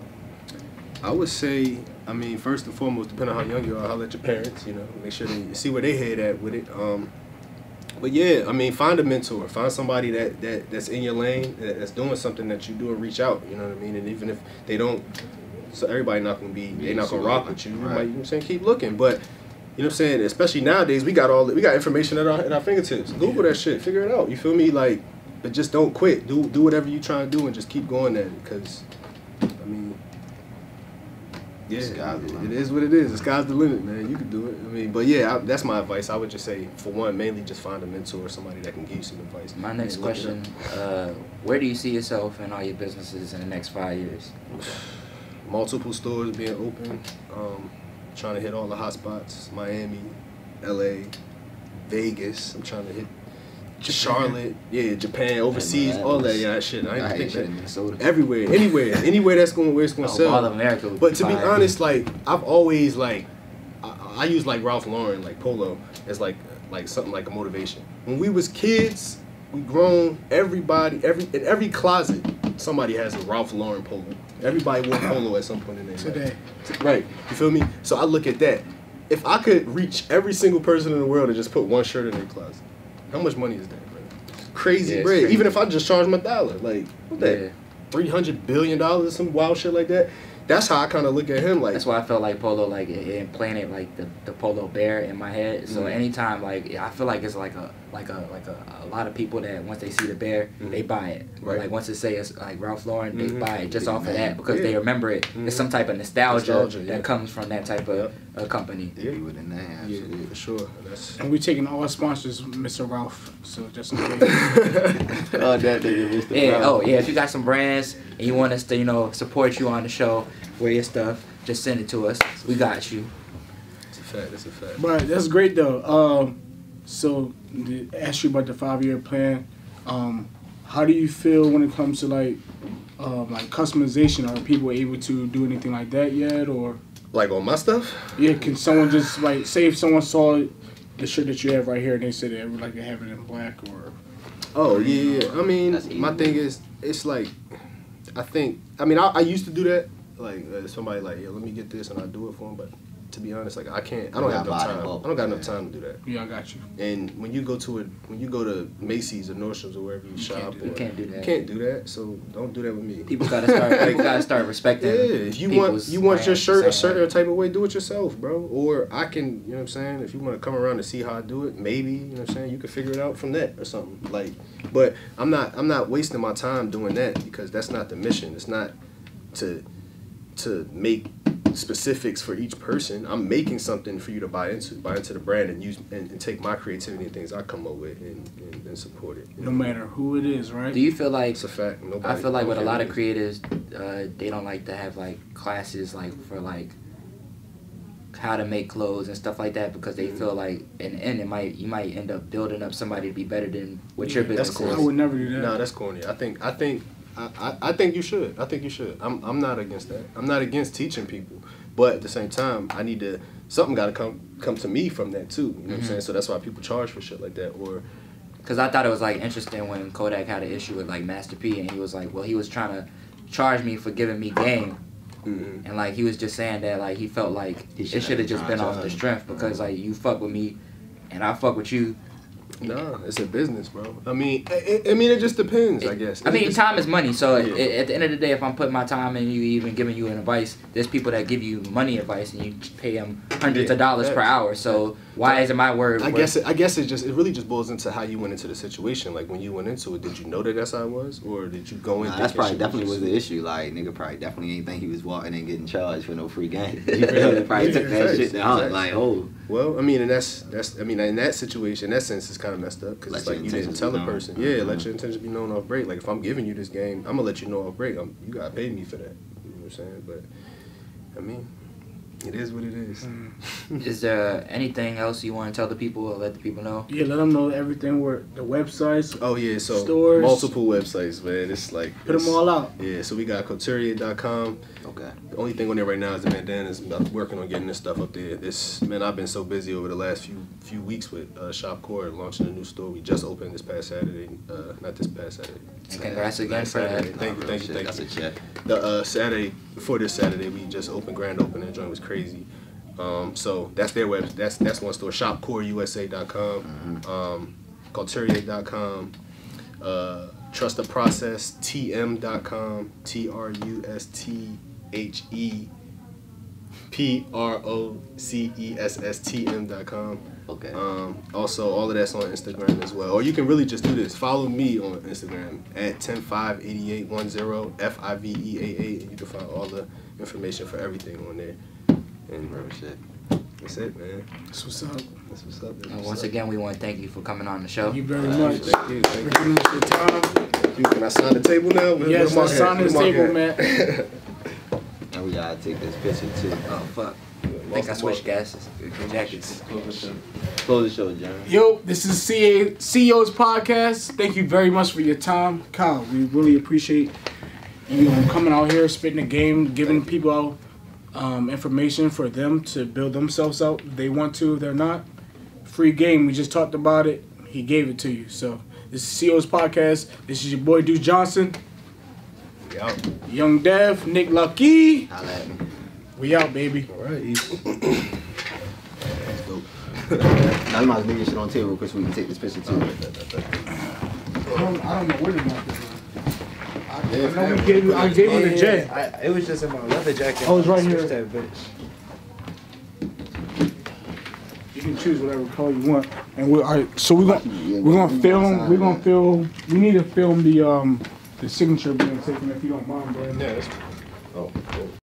I would say, I mean, first and foremost, depending on how young you are, holler at your parents, you know, make sure they see where they head at with it. But yeah, I mean, find a mentor, find somebody that's in your lane, that's doing something that you do, and reach out, you know what I mean? And even if they don't, so everybody not gonna be, they not gonna rock with you, right. You know what I'm saying, keep looking, but you know what I'm saying, especially nowadays, we got information at our fingertips. Google that shit, figure it out, you feel me? Like, but just don't quit, do whatever you trying to do and just keep going at it, because, I mean, yeah, it is what it is. The sky's the limit, man. You can do it. I mean, but yeah, that's my advice. I would just say, for one, mainly just find a mentor, somebody that can give you some advice. My next question, where do you see yourself in all your businesses in the next 5 years? Multiple stores being open, trying to hit all the hot spots, Miami, LA, Vegas. I'm trying to hit Charlotte, yeah, Japan, overseas, all that, yeah, that shit. I ain't think that. Minnesota. Everywhere, anywhere that's going where it's going to sell. All of America. But to be honest, like I've always like, I use like Ralph Lauren, like Polo, as like something like a motivation. When we was kids, we grown. Everybody, in every closet, somebody has a Ralph Lauren Polo. Everybody wore Polo at some point in their life. Right, you feel me? So I look at that. If I could reach every single person in the world and just put one shirt in their closet. How much money is that, bro? Crazy bread. Crazy. Even if I just charge my dollar, like, what's that? $300 billion, some wild shit like that. That's how I kind of look at him. Like, that's why I felt like Polo, like it implanted like the Polo bear in my head. So anytime, like, I feel like it's like a lot of people that once they see the bear, they buy it. Right. Like once it say it's like Ralph Lauren, they buy it just off of that because they remember it. It's some type of nostalgia that comes from that type of company. Yeah, you would in there, absolutely. Yeah, for sure. And we're taking all our sponsors, Mr. Ralph. So just in case. Oh, that nigga, Mr. Ralph. Oh yeah, if you got some brands and you want us to, you know, support you on the show, wear your stuff, just send it to us. We got you. It's a fact. That's a fact. But that's great though. So to ask you about the 5-year plan. How do you feel when it comes to like customization? Are people able to do anything like that yet, or like on my stuff? Yeah, can someone just like say if someone saw the shirt that you have right here and they said they would like to have it in black or? Oh yeah. I mean, my thing is, it's like, I used to do that. Like somebody like, yeah, let me get this and I do it for them, but to be honest, like I don't have enough time. I don't got enough time to do that. Yeah, I got you. And when you go to Macy's or Nordstrom's or wherever you shop, you can't do that. You can't do that. So don't do that with me. People gotta start respecting. Yeah, if you want your shirt a certain type of way, do it yourself, bro. Or I can, you know what I'm saying. If you want to come around and see how I do it, maybe, you know what I'm saying. You can figure it out from that or something. Like, but I'm not wasting my time doing that because that's not the mission. It's not to make specifics for each person. I'm making something for you to buy into the brand and use and take my creativity and things I come up with and support it. No matter who it is, right? Do you feel like it's a fact? I feel like with a lot of creators, they don't like to have like classes like for like how to make clothes and stuff like that because they feel like in the end you might end up building up somebody to be better than what your business is. I would never do that. No, that's corny. I think you should. I think you should. I'm not against that. I'm not against teaching people, but at the same time, something got to come to me from that too. You know what I'm saying? So that's why people charge for shit like that. Or because I thought it was like interesting when Kodak had an issue with like Master P, and he was like, well, he was trying to charge me for giving me game, and like he was just saying that like he felt like it should have just been off the strength because like you fuck with me, and I fuck with you. No, it's a business, bro. I mean, it just depends, I guess. Time is money. So at the end of the day, if I'm putting my time in you, even giving you an advice, there's people that give you money advice and you pay them hundreds of dollars per hour. So why isn't my word? I guess it really just boils into how you went into the situation. Like when you went into it, did you know that that's how it was, or did you go in? That's probably definitely was the issue. Like nigga probably definitely ain't think he was walking and getting charged for no free game. You probably took that shit down. Like Well, I mean, and that's in that situation, in that sense, it's kind of messed up because it's like you didn't tell the person. Yeah, let your intentions be known off break. Like if I'm giving you this game, I'm gonna let you know off break. You gotta pay me for that. You know what I'm saying? But I mean, it is what it is. Is there anything else you want to tell the people or let the people know? Yeah, let them know everything where the websites. Oh yeah, so stores, multiple websites, man. It's like put them all out. Yeah, so we got Couturier.com. Okay. The only thing on there right now is the bandanas. I'm working on getting this stuff up there. I've been so busy over the last few weeks with Shop Core launching a new store. We just opened this past Saturday. Not this past Saturday. And congrats again for that. Thank you. That's a check. The Saturday before this Saturday, we just opened grand opening. The joint was crazy. So that's their web. That's one store. ShopCoreUSA.com, Couturier.com, TrustTheProcessTM.com, TrustTheProcesstM.com. Okay. Also, all of that's on Instagram as well. Or you can really just do this. Follow me on Instagram at 1058810 FIVEAA, and you can find all the information for everything on there. And that's it, man. That's what's up. That's what's up. And once again, we want to thank you for coming on the show. Thank you very much. Thank you. For giving us your time. Can I sign the table now? Yes, let's sign this table, man. And we gotta take this picture too. Oh, fuck. I think I switched gases. Jackets. Close the show, John. Yo, this is CEO's podcast. Thank you very much for your time. Kyle, we really appreciate you coming out here, spitting the game, giving people out information for them to build themselves out. If they want to, if they're not. Free game. We just talked about it. He gave it to you. So this is CEO's podcast. This is your boy Deuce Johnson. We out. Young Dev, Nick Lucky. Holla at me. We out, baby. All right. Now you might as well leave your shit on the table because we can take this picture too. I don't know where the mark is. I know I gave him the jet. It was just in my leather jacket. Oh, it's right here. That bitch. You can choose whatever color you want. And we're gonna film. We need to film the signature being taken if you don't mind, bro. Yeah, that's cool. Oh, cool.